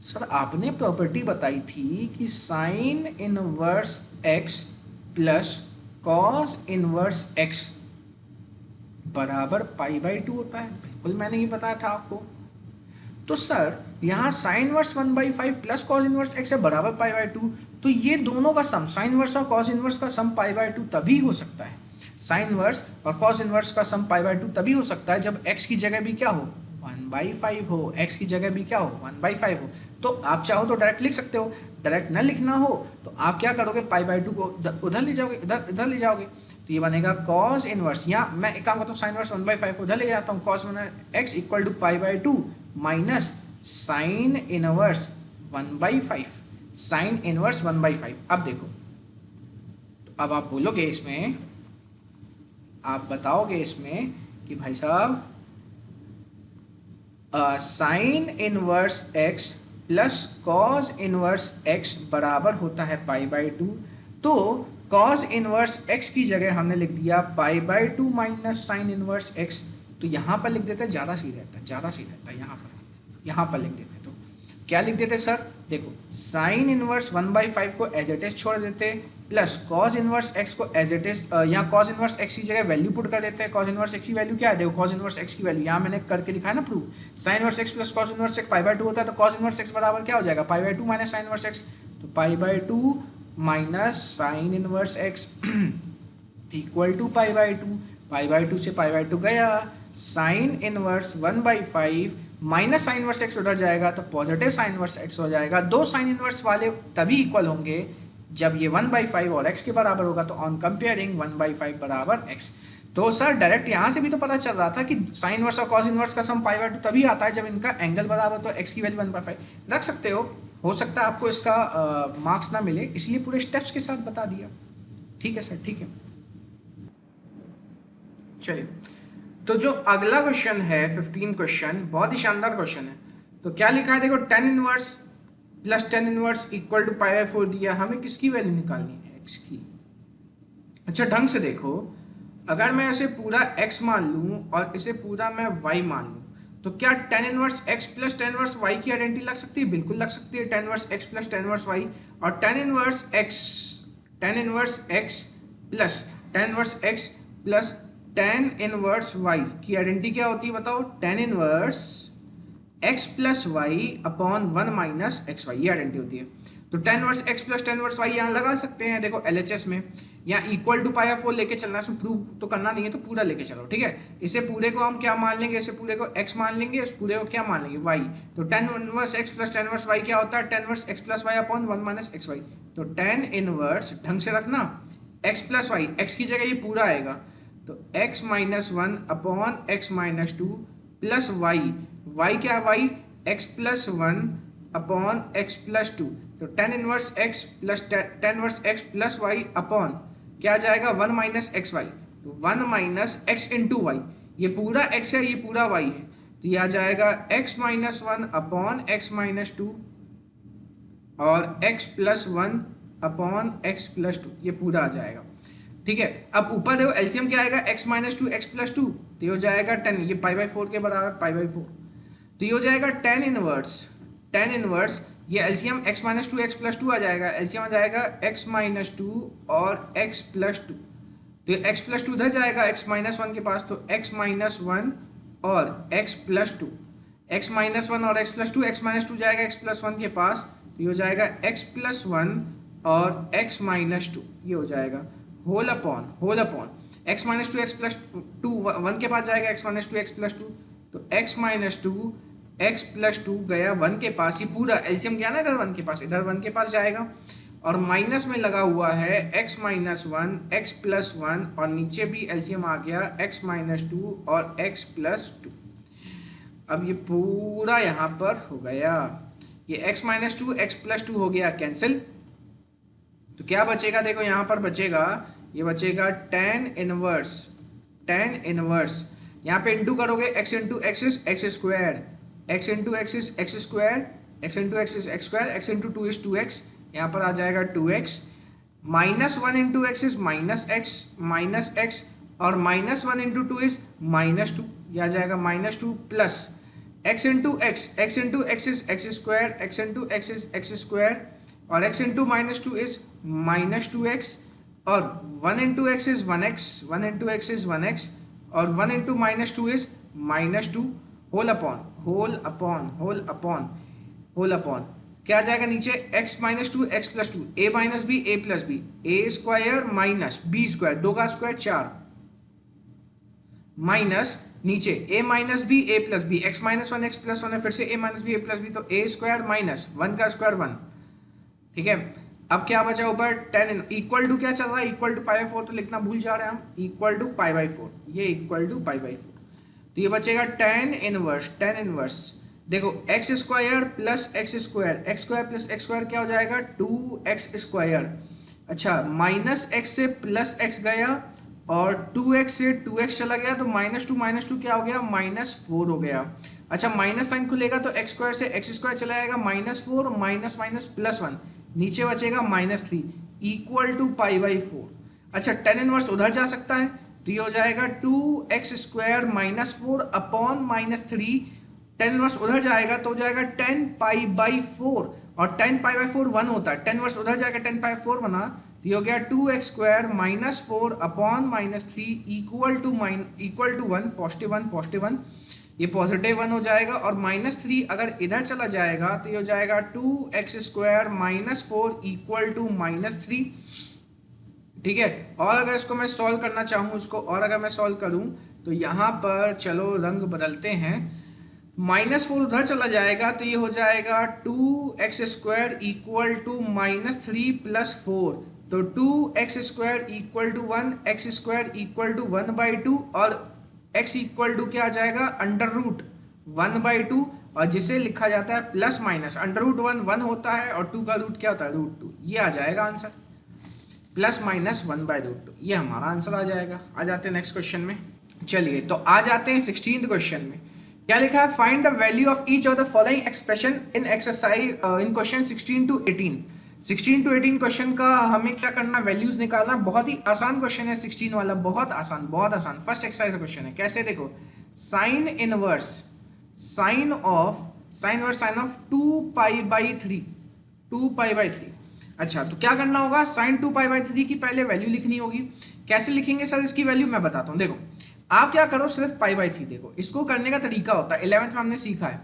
सर, आपने प्रॉपर्टी बताई थी कि sign inverse x plus cos inverse x बराबर π/2 होता है। बिल्कुल मैंने ये बताया था आपको। तो सर यहाँ sign inverse 1/5 plus cos inverse x है बराबर π/2, तो ये दोनों का सम, साइन इनवर्स और कॉस इनवर्स का सम π/2 तभी हो सकता है, साइन इनवर्स और कॉस इनवर्स का सम π/2 तभी हो सकता है जब x की जगह भी क्या हो, 1/5 हो, x की जगह भी क्या हो, 1/5 हो। तो आप चाहो तो डायरेक्ट लिख सकते हो, डायरेक्ट ना लिखना हो तो आप क्या करोगे, π/2 को उधर ले जाओगे, इधर ले जाओगे, तो ये बनेगा कॉस इनवर्स, या मैं एक काम करता हूँ, साइन इनवर्स 1/5 को उधर ले जाता हूँ, cos x equal to π/2 minus sine inverse 1/5, sine inverse 1/5। अब देखो, तो अब आप बोलोगे इसमें, आप बताओगे इसमें कि भाई साहब sign inverse x plus cos inverse x बराबर होता है π/2, तो कॉस इनवर्स x की जगह हमने लिख दिया π/2 माइनस साइन इनवर्स x। तो यहाँ पर लिख देते, ज़्यादा सही रहता है, यहाँ पर लिख देते। तो क्या लिख देते सर, देखो साइन इनवर्स 1/5 को एज इट इज छोड़ देते, प्लस कॉस इनवर्स x को एज इट इज, यहाँ कॉस इनवर्स x की जगह वैल्यू पुट कर देते हैं। कॉस इनवर्स x की वैल्यू क्या है, देखो कॉस इनवर्स x की वैल्यू यहाँ मैंने करके दिखाया ना proof, sign inverse x plus cos inverse x π/2 होता है, तो कॉस इनवर्स x बराबर क्या हो जाएगा, π/2 माइनस साइन इनवर्स x, तो π/2 minus sine inverse x equal to π/2 से π/2 गया, sine inverse 1/5 minus sine inverse x उधर जाएगा तो पॉजिटिव साइन इनवर्स x हो जाएगा। दो साइन इनवर्स वाले तभी इक्वल होंगे जब ये 1/5 और x के बराबर होगा, तो ऑन कंपेयरिंग 1/5 बराबर x। तो सर डायरेक्ट यहाँ से भी तो पता चल रहा था कि साइन इनवर्स और कॉस इनवर्स का सम π/2 तभी आता है जब इनका एंगल बराबर, तो x की वैल्यू 1/5 रख सकते हो सकता है आपको इसका मार्क्स ना मिले, इसलिए पूरे स्टेप्स के साथ बता दिया। ठीक है सर, ठीक है। चलिए, तो जो अगला क्वेश्चन है 15 क्वेश्चन, बहुत ही शानदार क्वेश्चन है। तो क्या लिखा है देखो, tan inverse plus tan inverse equal to π/4 दिया, हमें किसकी वैल्यू निकालनी है, x की। अच्छा ढंग से देखो, अगर मैं इसे पूरा x मान लूँ और इसे पूरा मैं y मान लूँ, तो क्या tan inverse x plus tan inverse y की आइडेंटिटी लग सकती है, बिल्कुल लग सकती है, tan inverse x plus tan inverse y। और tan inverse x plus tan inverse y की आइडेंटिटी क्या होती है बताओ, tan inverse x plus y upon 1 minus x y, ये आइडेंटिटी होती है। तो tan inverse x plus tan inverse y यहाँ लगा सकते हैं, देखो LHS में, यहाँ इक्वल टू π/4 लेके चलना, इसमें प्रूव तो करना नहीं है, तो पूरा लेके चलो, ठीक है। इसे पूरे को हम क्या मान लेंगे, इसे पूरे को x मान लेंगे, इस पूरे को क्या मान लेंगे, y। तो tan inverse x plus tan inverse y क्या होता है, tan inverse x plus y upon 1 minus x y. तो tan इनवर्स, ढंग से रखना, x प्लस y, x की जगह ये पूरा आएगा, तो x minus 1 upon x minus 2 plus y, y क्या, y x plus one upon x plus two, तो tan inverse x plus tan inverse x plus y upon क्या आ जाएगा, वन माइनस एक्स वाई, तो one minus x into y, ये पूरा x है ये पूरा वाई है, तो ये आ जाएगा x minus one upon x minus two और x plus one upon x plus two, ये पूरा आ जाएगा। ठीक है, अब ऊपर देखो एलसीएम क्या आएगा, x minus two x plus two, तो ये हो जाएगा 10, ये पाई बाई 4 के बराबर, पाई बाई 4, तो ये हो जाएगा टेन इनवर्स ये LCM x minus two x plus two आ जाएगा, एलसीएम आ जाएगा एक्स माइनस टू और एक्स प्लस टू, तो ये एक्स प्लस टू उधर जाएगा एक्स माइनस वन के पास, तो एक्स माइनस वन और x plus two, x minus one और x plus two, x minus two जाएगा एक्स प्लस वन के पास, तो ये हो जाएगा एक्स प्लस वन और एक्स माइनस टू, ये हो जाएगा whole upon x minus two x plus two, one के पास जाएगा x minus two x plus two, तो x minus two x plus two गया वन के पास, ये पूरा एलसीएम गया ना इधर वन के पास, इधर वन के पास जाएगा, और माइनस में लगा हुआ है x minus one x plus one, और नीचे भी एलसीएम आ गया एक्स माइनस टू और एक्स प्लस टू। अब ये पूरा यहाँ पर हो गया, ये x minus two x plus to हो गया कैंसिल, तो क्या बचेगा, देखो यहाँ पर बचेगा, ये बचेगा टेन इनवर्स, यहाँ पे इंटू करोगे x into x is x square, x into x is x square, x into x is x square, x into two is two x, यहाँ पर आ जाएगा two x, minus one into x is minus x और minus one into two is minus two, यह आ जाएगा minus two, plus x into x is x square, x into x is x square और x into minus two is minus two x, और one into x is one x, one into x is one x, और one into minus two is minus two, whole upon क्या आ जाएगा नीचे, x minus two x plus two, a minus b a plus b, a square minus b square, दो का square चार, minus नीचे a minus b a plus b, x minus one x plus one है, फिर से a minus b a plus B, तो ए square minus one का square one. ठीक है, अब क्या बचा ऊपर, टेन इक्वल टू क्या चल रहा है, इक्वल टू पाई बाई 4, तो लिखना भूल जा रहे हैं हम, इक्वल टू पाई बाई 4, ये इक्वल टू पाई बाई 4, तो ये बचेगा टेन इनवर्स, देखो x square plus x square, x square plus x square क्या हो जाएगा, टू एक्स स्क्वायर, अच्छा माइनस एक्स से प्लस एक्स गया और टू एक्स से टू एक्स चला गया, तो माइनस टू क्या हो गया, माइनस फोर हो गया, अच्छा माइनस साइन खुलेगा तो एक्स स्क्वायर से एक्स स्क्वायर चला जाएगा, minus four minus minus plus one, नीचे बचेगा minus three, equal to pi by 4, अच्छा टेन इनवर्स उधर जा सकता है, तो ये हो जाएगा two x square minus four upon minus three, tan inverse उधर जाएगा तो हो जाएगा टेन पाई बाई 4, और टेन पाई बाई 4 1 होता है, टेन इनवर्स उधर जाएगा टेन पाई 4 बना, तो ये हो गया two x square minus four upon minus three equal to one, positive one, ये पॉजिटिव वन हो जाएगा, और माइनस थ्री अगर इधर चला जाएगा तो ये हो जाएगा two x square minus four equal to minus three. ठीक है, और अगर इसको मैं सॉल्व करना चाहूँ इसको, और अगर मैं सॉल्व करूँ तो यहाँ पर चलो रंग बदलते हैं, माइनस फोर उधर चला जाएगा तो ये हो जाएगा two x square equal to minus three plus four, तो two x square equal to one, x square equal to one by two, और x इक्वल टू क्या आ जाएगा, under root one by two, और जिसे लिखा जाता है plus minus, under root one one होता है और टू का रूट क्या होता है, रूट टू, ये आ जाएगा answer, plus minus one by root two, ये हमारा आंसर आ जाएगा। आ जाते हैं नेक्स्ट क्वेश्चन में, चलिए तो आ जाते हैं 16th क्वेश्चन में, क्या लिखा है, find the value of each of the following expression in exercise in question 16 to 18। 16 to 18 question का हमें क्या करना, वैल्यूज निकालना, बहुत ही आसान क्वेश्चन है 16 वाला, बहुत आसान। फर्स्ट एक्सरसाइज का क्वेश्चन है, कैसे देखो, sine of two pi by three, अच्छा तो क्या करना होगा, sine two pi by three की पहले वैल्यू लिखनी होगी, कैसे लिखेंगे सर इसकी वैल्यू, मैं बताता हूँ। देखो आप क्या करो, सिर्फ पाई बाई थ्री देखो, इसको करने का तरीका होता है 11th में हमने सीखा है,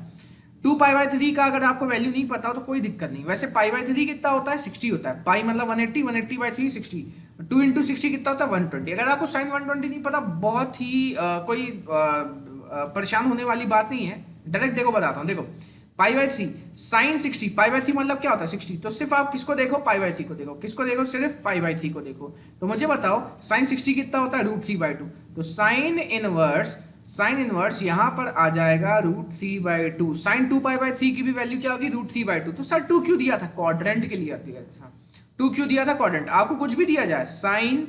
टू पाई बाई थ्री का अगर आपको वैल्यू नहीं पता हो तो कोई दिक्कत नहीं, वैसे पाई बाई थ्री कितना होता है, 60 होता है, पाई मतलब 180 बाई थ्री 60, 2 इंटू 60 कितना होता है 120। अगर आपको साइन 120 नहीं पता, बहुत ही कोई परेशान होने वाली बात नहीं है, डायरेक्ट देखो बताता हूँ। देखो पाई by three sign 60, pi by three मतलब क्या होता है 60, तो सिर्फ आप किसको देखो, पाई बाई थ्री को देखो, किसको देखो, सिर्फ पाई बाई थ्री को देखो, तो मुझे बताओ साइन 60 कितना होता है, √3/2, तो साइन इनवर्स साइन इनवर्स यहाँ पर आ जाएगा √3/2। साइन 2π/3 की भी वैल्यू क्या होगी √3/2। तो सर 2 क्यों दिया था, क्वाड्रेंट के लिए दिया था। 2 क्यों दिया था, क्वाड्रेंट। आपको कुछ भी दिया जाए, साइन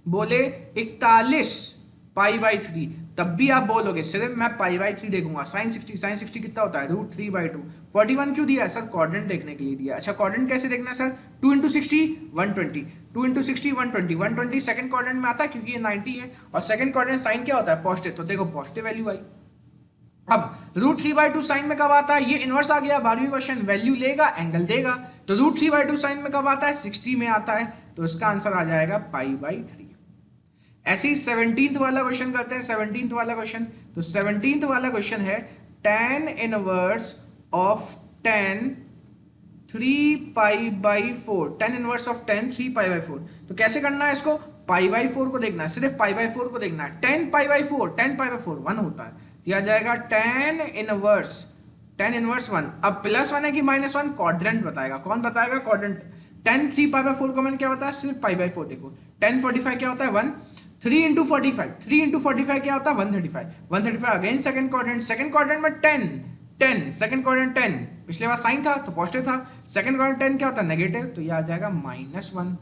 बोले 41π/3, तब भी आप बोलोगे सिर्फ मैं π/3 देखूंगा। साइन 60 कितना होता है √3/2। 41 क्यों दिया है सर, क्वाड्रेंट देखने के लिए दिया। अच्छा क्वाड्रेंट कैसे देखना है सर, 2 × 60 120, 2 × 60 120, 120 सेकंड क्वाड्रेंट में आता है क्योंकि ये 90 है, और सेकंड क्वाड्रेंट साइन क्या होता है पॉजिटिव, तो देखो पॉजिटिव वैल्यू आई। अब √3/2 साइन में कब आता है, ये इनवर्स आ गया 12वीं क्वेश्चन, वैल्यू लेगा एंगल देगा, तो √3/2 साइन में कब आता है 60 में आता है, तो इसका आंसर आ जाएगा π/3। ऐसे ही 17th वाला क्वेश्चन करते हैं। 17th वाला क्वेश्चन, तो 17th वाला क्वेश्चन है tan inverse of tan 3π/4, tan inverse of tan 3π/4। तो कैसे करना है इसको, π/4 को देखना है, सिर्फ π/4 को देखना है। 10π/4, 10π/4 1 होता है, दिया जाएगा tan इनवर्स 1। अब +1 है कि -1, क्वाड्रेंट बताएगा। कौन बताएगा, क्वाड्रेंट। tan 3π/4 को मैंने क्या बताया, सिर्फ π/4 देखो। tan 45 क्या होता है 1, 3 × 45, 3 × 45 क्या होता है 135, 135 again second quadrant. Second quadrant में 10 सेकंड क्वाड्रेंट 10, पिछले बार साइन था तो पॉजिटिव था, सेकंड क्वाड्रेंट 10 क्या होता है नेगेटिव, तो ये आ जाएगा -1।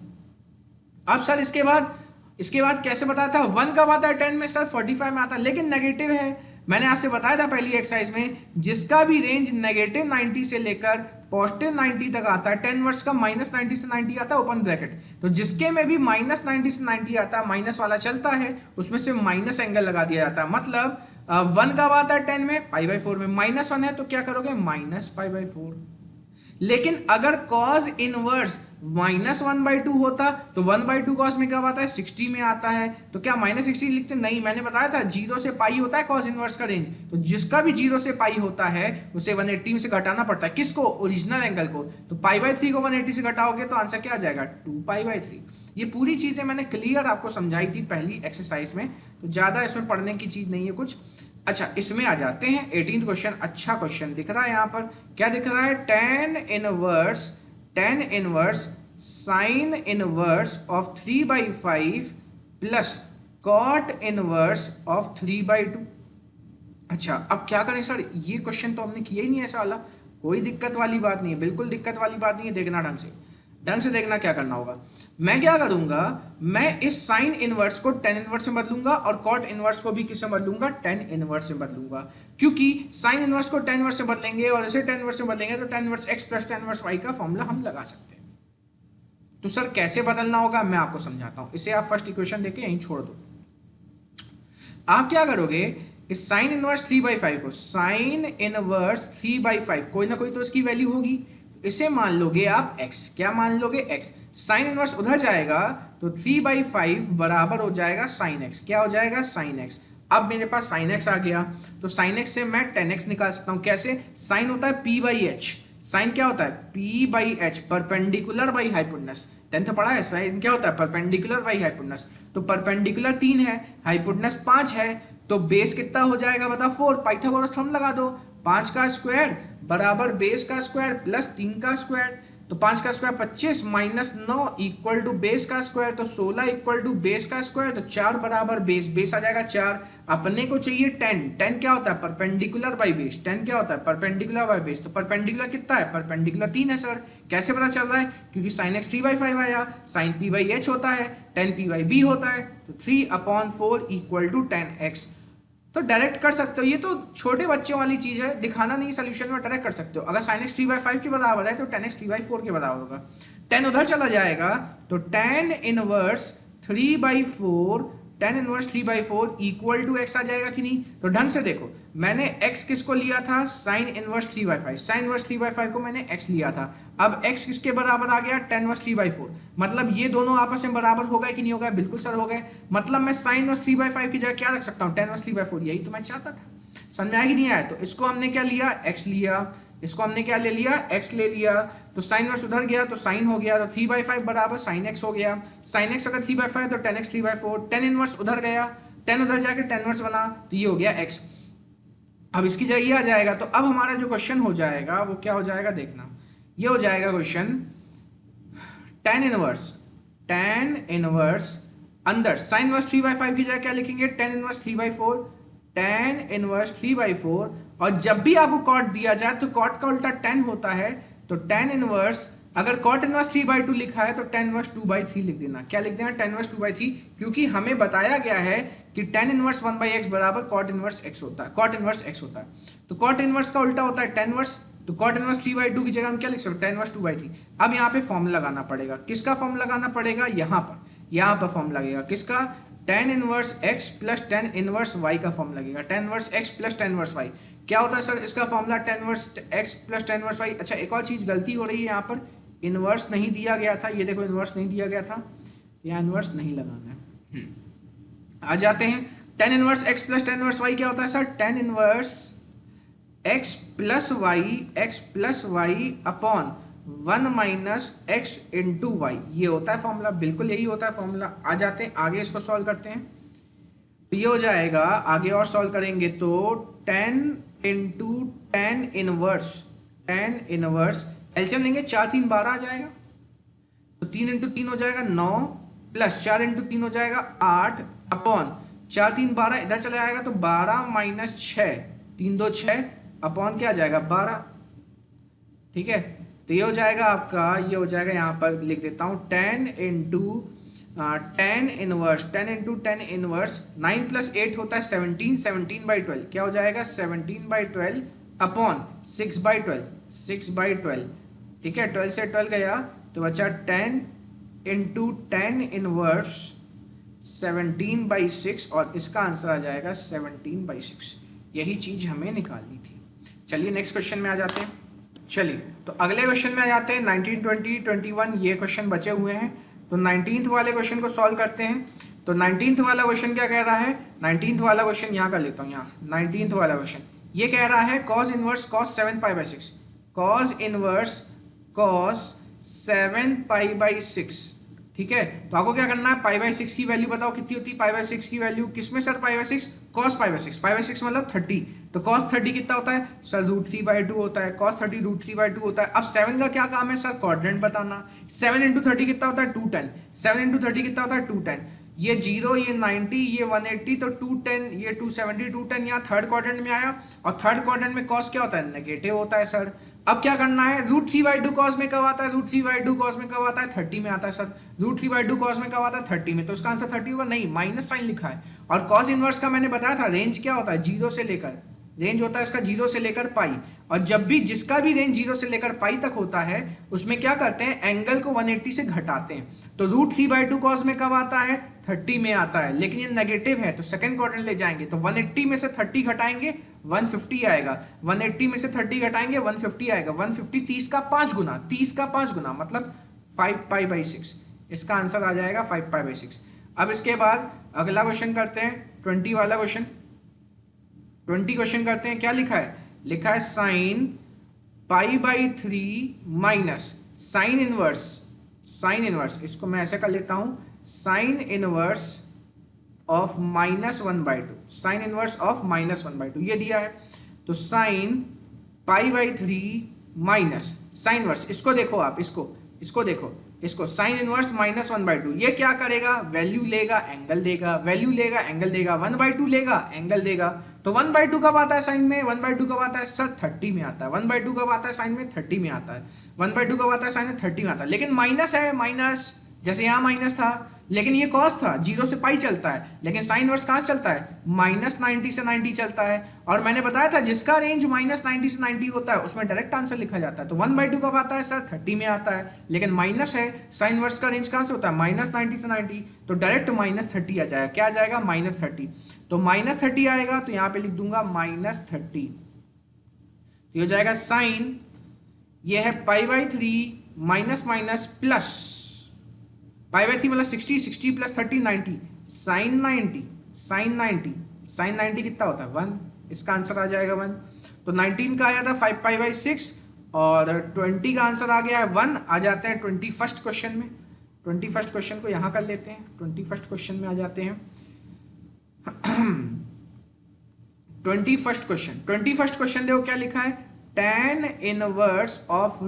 अब सर इसके बाद कैसे बताया था, 1 कब आता है 10 में सर 45 में आता है, लेकिन नेगेटिव है। मैंने आपसे बताया था पहली एक्सरसाइज में, जिसका भी रेंज -90 से लेकर +90 तक आता है, tan इनवर्स का -90 से 90 आता है ओपन ब्रैकेट, तो जिसके में भी -90 से 90 आता है, माइनस वाला चलता है, उसमें से माइनस एंगल लगा दिया जाता है। मतलब 1 कब आता है 10 में π/4 में, -1 है तो क्या करोगे -π/4। लेकिन अगर cos इनवर्स -1/2 होता तो 1/2 cos में कब आता है 60 में आता है, तो क्या -60 लिखते, नहीं, मैंने बताया था 0 से पाई होता है cos इनवर्स का रेंज, तो जिसका भी 0 से पाई होता है उसे 180 में से घटाना पड़ता है, किसको, ओरिजिनल एंगल को। तो π/3 को 180 से घटाओगे तो आंसर क्या आ जाएगा 2π/3। ये पूरी चीजें मैंने क्लियर आपको समझाई थी पहली एक्सरसाइज में, तो ज्यादा इसमें पढ़ने की चीज नहीं है कुछ। अच्छा इसमें आ जाते हैं 18th क्वेश्चन। अच्छा क्वेश्चन दिख रहा है यहाँ पर, क्या दिख रहा है, tan inverse sine inverse of 3/5 plus cot inverse of 3/2। अच्छा अब क्या करें सर, ये क्वेश्चन तो हमने किया ही नहीं ऐसा वाला, कोई दिक्कत वाली बात नहीं है, बिल्कुल दिक्कत वाली बात नहीं है। देखना ढंग से देखना क्या करना होगा। मैं क्या करूंगा, मैं इस साइन इनवर्स को tan इनवर्स में बदलूंगा और cot इनवर्स को भी किससे बदलूंगा, tan इनवर्स में बदलूंगा, क्योंकि साइन इनवर्स को tan इनवर्स में बदलेंगे और इसे tan इनवर्स में बदलेंगे तो tan inverse x plus tan inverse y का फॉर्मूला हम लगा सकते हैं। तो सर कैसे बदलना होगा मैं आपको समझाता हूं, इसे आप फर्स्ट इक्वेशन देके यहीं छोड़ दो। आप क्या करोगे, इस साइन इनवर्स 3/5 को, साइन इनवर्स 3/5 कोई ना कोई तो इसकी वैल्यू होगी, इसे मान लोगे आप x। क्या मान लोगे, x। साइन इनवर्स उधर जाएगा तो 3/5 बराबर हो जाएगा साइन x। क्या हो जाएगा, साइन x। अब मेरे पास साइन x आ गया, तो साइन x से मैं tan x निकाल सकता हूं। कैसे, साइन होता है p/h, साइन क्या होता है p/h, perpendicular by hypotenuse. 10th पढ़ा है, साइन क्या होता है परपेंडिकुलर बाई हाइपोटेनस, तो परपेंडिकुलर 3 है, हाइपोटेनस 5 है, तो बेस कितना हो जाएगा बता 4। पाइथागोरस थ्योरम लगा दो, 5 का स्क्वायर बराबर बेस का स्क्वायर प्लस 3 का स्क्वायर, तो 5 का square 25 minus 9 equal to base का स्क्वायर, तो 16 इक्वल टू बेस का स्क्वायर, तो 4 बराबर बेस आ जाएगा 4। अपने को चाहिए 10 क्या होता है परपेंडिकुलर बाई बेस, 10 क्या होता है परपेंडिकुलर बाई बेस, तो परपेंडिकुलर कितना है, परपेंडिकुलर 3 है सर। कैसे पता चल रहा है, क्योंकि साइन x 3/5 आया, साइन p/h होता है, tan p/b होता है, तो 3/4 इक्वल टू tan x। तो डायरेक्ट कर सकते हो, ये तो छोटे बच्चों वाली चीज है, दिखाना नहीं सोल्यूशन में, डायरेक्ट कर सकते हो। अगर sin x 3/5 के बराबर है तो tan x 3/4 के बराबर होगा, tan उधर चला जाएगा तो tan inverse 3/4 equal to x आ जाएगा कि नहीं। तो ढंग से देखो, मैंने x किसको लिया था, साइन इनवर्स 3/5, साइन इनवर्स 3/5 को मैंने x लिया था। अब x किसके बराबर आ गया, tan इनवर्स 3/4, मतलब ये दोनों आपस में बराबर हो गए कि नहीं हो गए, बिल्कुल सर हो गए। मतलब मैं साइन इनवर्स 3/5 की जगह क्या रख सकता हूँ, tan इनवर्स 3/4, यही तो मैं चाहता था। समझ में आया कि नहीं आया, तो इसको हमने क्या लिया, x लिया, इसको हमने क्या ले लिया, x ले लिया, तो साइन इनवर्स उधर गया तो साइन हो गया, तो 3/5 बराबर साइन x हो गया, साइन x अगर 3/5 तो tan x 3/4, tan इनवर्स उधर गया, tan उधर जाके tan इनवर्स बना, तो ये हो गया x। अब इसकी जगह ये आ जाएगा, तो अब हमारा जो क्वेश्चन हो जाएगा वो क्या हो जाएगा, देखना ये हो जाएगा क्वेश्चन, tan इनवर्स अंदर साइन इनवर्स 3/5 की जगह क्या लिखेंगे, tan इनवर्स 3/4, tan इनवर्स 3/4, और जब भी आपको कॉट दिया जाए तो कॉट का उल्टा tan होता है, तो tan इनवर्स, अगर कॉट इनवर्स 3/2 लिखा है तो tan इनवर्स 2/3 लिख देना। क्या लिख देना? tan इनवर्स 2/3, क्योंकि हमें बताया गया है कि tan इनवर्स 1/x बराबर कॉट इनवर्स x होता है, कॉट इनवर्स x होता है। तो कॉट इनवर्स का उल्टा होता है tan इनवर्स, तो कॉट इनवर्स 3/2 की जगह हम क्या लिख सकते हैं? tan inverse 2/3। अब यहाँ पे फॉर्मूला लगाना पड़ेगा। किसका फॉर्मूला लगाना पड़ेगा? यहाँ पर फॉर्मूला लगेगा किसका? tan inverse x plus tan inverse y का फॉर्म लगेगा। tan inverse x plus tan inverse y क्या होता है सर इसका formula? tan inverse x plus tan inverse y। अच्छा, एक और चीज गलती हो रही है, यहाँ पर इनवर्स नहीं दिया गया था, ये देखो इनवर्स नहीं दिया गया था, यहाँ इनवर्स नहीं लगाना है। आ जाते हैं, tan inverse x plus tan inverse y क्या होता है sir? tan inverse x plus y upon 1 minus x into y, ये होता है फॉर्मूला, बिल्कुल यही होता है फॉर्मूला। आ जाते हैं आगे, इसको सॉल्व करते हैं, तो ये हो जाएगा, आगे और सॉल्व करेंगे तो tan into tan inverse LCM लेंगे, 4 3 12 आ जाएगा, तो 3 इंटू 3 हो जाएगा 9, प्लस 4 इंटू 3 हो जाएगा 8 अपॉन 4 3 12, इधर चला जाएगा तो 12 माइनस 6, 3 2 6 अपॉन क्या आ जाएगा? 12। ठीक है, तो ये हो जाएगा आपका, ये हो जाएगा, यहाँ पर लिख देता हूँ tan into tan inverse 9 plus 8 होता है 17, 17/12 क्या हो जाएगा? 17/12 अपॉन 6/12। ठीक है, 12 से 12 गया तो बचा tan इंटू tan इनवर्स 17/6, और इसका आंसर आ जाएगा 17/6। यही चीज हमें निकालनी थी। चलिए नेक्स्ट क्वेश्चन में आ जाते हैं। चलिए तो अगले क्वेश्चन में आ जाते हैं। 19 20 21 ये क्वेश्चन बचे हुए हैं, तो 19th वाले क्वेश्चन को सॉल्व करते हैं। तो 19th वाला क्वेश्चन क्या कह रहा है? 19th वाला क्वेश्चन यहाँ कर लेता हूँ, यहाँ 19th वाला क्वेश्चन ये कह रहा है cos inverse cos 7π/6, cos inverse cos 7π/6। ठीक है, तो आपको क्या करना है? π/6 की वैल्यू बताओ कितनी होती है? π/6 की वैल्यू किसमें सर? π/6 cos π/6 मतलब 30, तो cos 30 कितना होता है सर? √3/2 होता है, cos 30 √3/2 होता है। अब 7 का क्या काम है सर? क्वाड्रेंट बताना। 7 इंटू 30 कितना होता है? 210। 7 इंटू 30 कितना होता है? 210। ये 0, ये 90, ये 180, तो 210, ये 270, 210 यहाँ थर्ड क्वाड्रेंट में आया, और थर्ड क्वाड्रेंट में cos क्या होता है? नेगेटिव होता है सर। अब क्या करना है? √3/2 cos में कब आता है? √3/2 cos में कब आता है? 30 में आता है सर। √3/2 cos में कब आता है? 30 में, तो उसका आंसर 30 होगा। नहीं, माइनस साइन लिखा है। और cos इनवर्स का मैंने बताया था रेंज क्या होता है? 0 से लेकर, रेंज होता है इसका 0 से लेकर पाई, और जब भी जिसका भी रेंज 0 से लेकर पाई तक होता है उसमें क्या करते हैं? एंगल को 180 से घटाते हैं। तो √3/2 cos में कब आता है? 30 में आता है, लेकिन ये नेगेटिव है तो सेकंड क्वाड्रेंट ले जाएंगे, तो 180 में से 30 घटाएंगे 150 आएगा, 180 में से 30 घटाएंगे 150 आएगा, 150 30 का 5 गुना, 30 का 5 गुना मतलब 5π/6। इसका आंसर आ जाएगा 5π/6। अब इसके बाद अगला क्वेश्चन करते हैं, 20 वाला क्वेश्चन। 20 क्वेश्चन करते हैं, क्या लिखा है? लिखा है sin π/3 माइनस साइन इनवर्स, इसको मैं ऐसे कर लेता हूं, sine inverse of -1/2, sine inverse of -1/2 ये दिया है। तो साइन π/3 माइनस साइन इनवर्स, इसको देखो आप, इसको देखो, इसको साइन इनवर्स -1/2, ये क्या करेगा? वैल्यू लेगा एंगल देगा, वैल्यू लेगा एंगल देगा, 1/2 लेगा एंगल देगा। तो 1/2 कब आता है साइन में? 1/2 कब आता है सर? 30 में आता है। 1/2 कब आता है साइन में? 30 में आता है। 1/2 कब आता है साइन में? 30 में आता है। लेकिन माइनस है, माइनस जैसे यहाँ माइनस था, लेकिन ये कॉस था, 0 से पाई चलता है, लेकिन साइन इनवर्स कहाँ से चलता है? -90 से 90 चलता है। और मैंने बताया था जिसका रेंज -90 से 90 होता है उसमें डायरेक्ट आंसर लिखा जाता है। तो 1/2 कब आता है सर? 30 में आता है, लेकिन माइनस है, साइन इनवर्स का रेंज कहाँ से होता है? -90 से 90, तो डायरेक्ट -30 आ जाएगा। क्या आ जाएगा? -30। तो -30 आएगा तो यहाँ पे लिख दूंगा -30, तो हो जाएगा साइन, ये है π/3 माइनस माइनस प्लस, π/3 मतलब 60, 60 प्लस 30 90, साइन 90 कितना होता है? 1, इसका आंसर आ जाएगा 1। तो 19 का आया था 5π/6 और 20 का आंसर आ गया है 1। आ जाते हैं 21st क्वेश्चन में। 21st क्वेश्चन को यहाँ कर लेते हैं, 21st क्वेश्चन में आ जाते हैं। 21st क्वेश्चन देखो क्या लिखा है? tan inverse of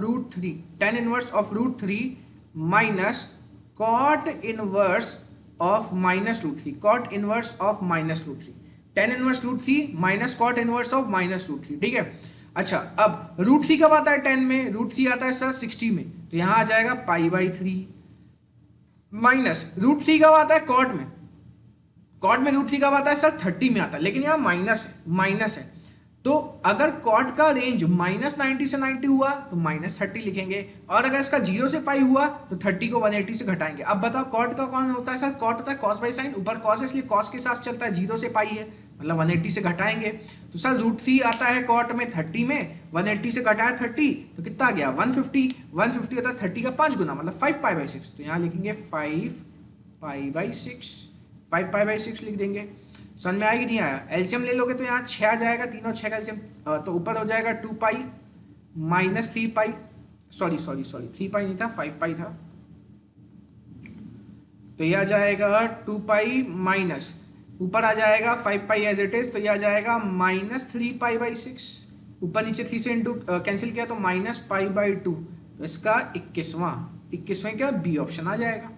√3 minus cot inverse of -√3, cot inverse of -√3। Tan inverse root three minus cot inverse of minus root three, ठीक है। अच्छा, अब रूट थ्री कब आता है 10 में, रूट थ्री आता है सर 60 में, तो यहाँ आ जाएगा pi by three, minus root three कब आता है कॉट में, कॉट में रूट थ्री कब आता है सर 30 में आता है, लेकिन यहाँ माइनस है, तो अगर कॉट का रेंज माइनस 90 से 90 हुआ तो माइनस 30 लिखेंगे, और अगर इसका 0 से पाई हुआ तो 30 को 180 से घटाएंगे। अब बताओ कॉट का कौन होता है सर, कॉट होता है कॉस बाई साइन, ऊपर कॉस है इसलिए कॉस के साथ चलता है, 0 से पाई है मतलब 180 से घटाएंगे, तो सर रूट थ्री आता है कॉट में 30 में, 180 से घटाया 30 तो कितना आ गया 150, 150 होता है 30 का 5 गुना मतलब 5 पाई बाई 6, तो यहाँ लिखेंगे 5 पाई बाई 6, 5 पाई बाई 6 लिख देंगे। समझ में आएगी नहीं आया, एलसीएम ले लोगे तो यहाँ 6 आ जाएगा, तीनों 6 का एलसीएम, तो ऊपर हो जाएगा 2 पाई माइनस 3 पाई, सॉरी 3 पाई नहीं था 5 पाई था, तो यह आ जाएगा 2 पाई माइनस, ऊपर आ जाएगा 5 पाई एज इट इज, तो यह आ जाएगा माइनस 3 पाई बाई 6, ऊपर नीचे 3 से इंटू कैंसिल किया तो माइनस पाई बाई 2, तो इसका 21वां क्या बी ऑप्शन आ जाएगा।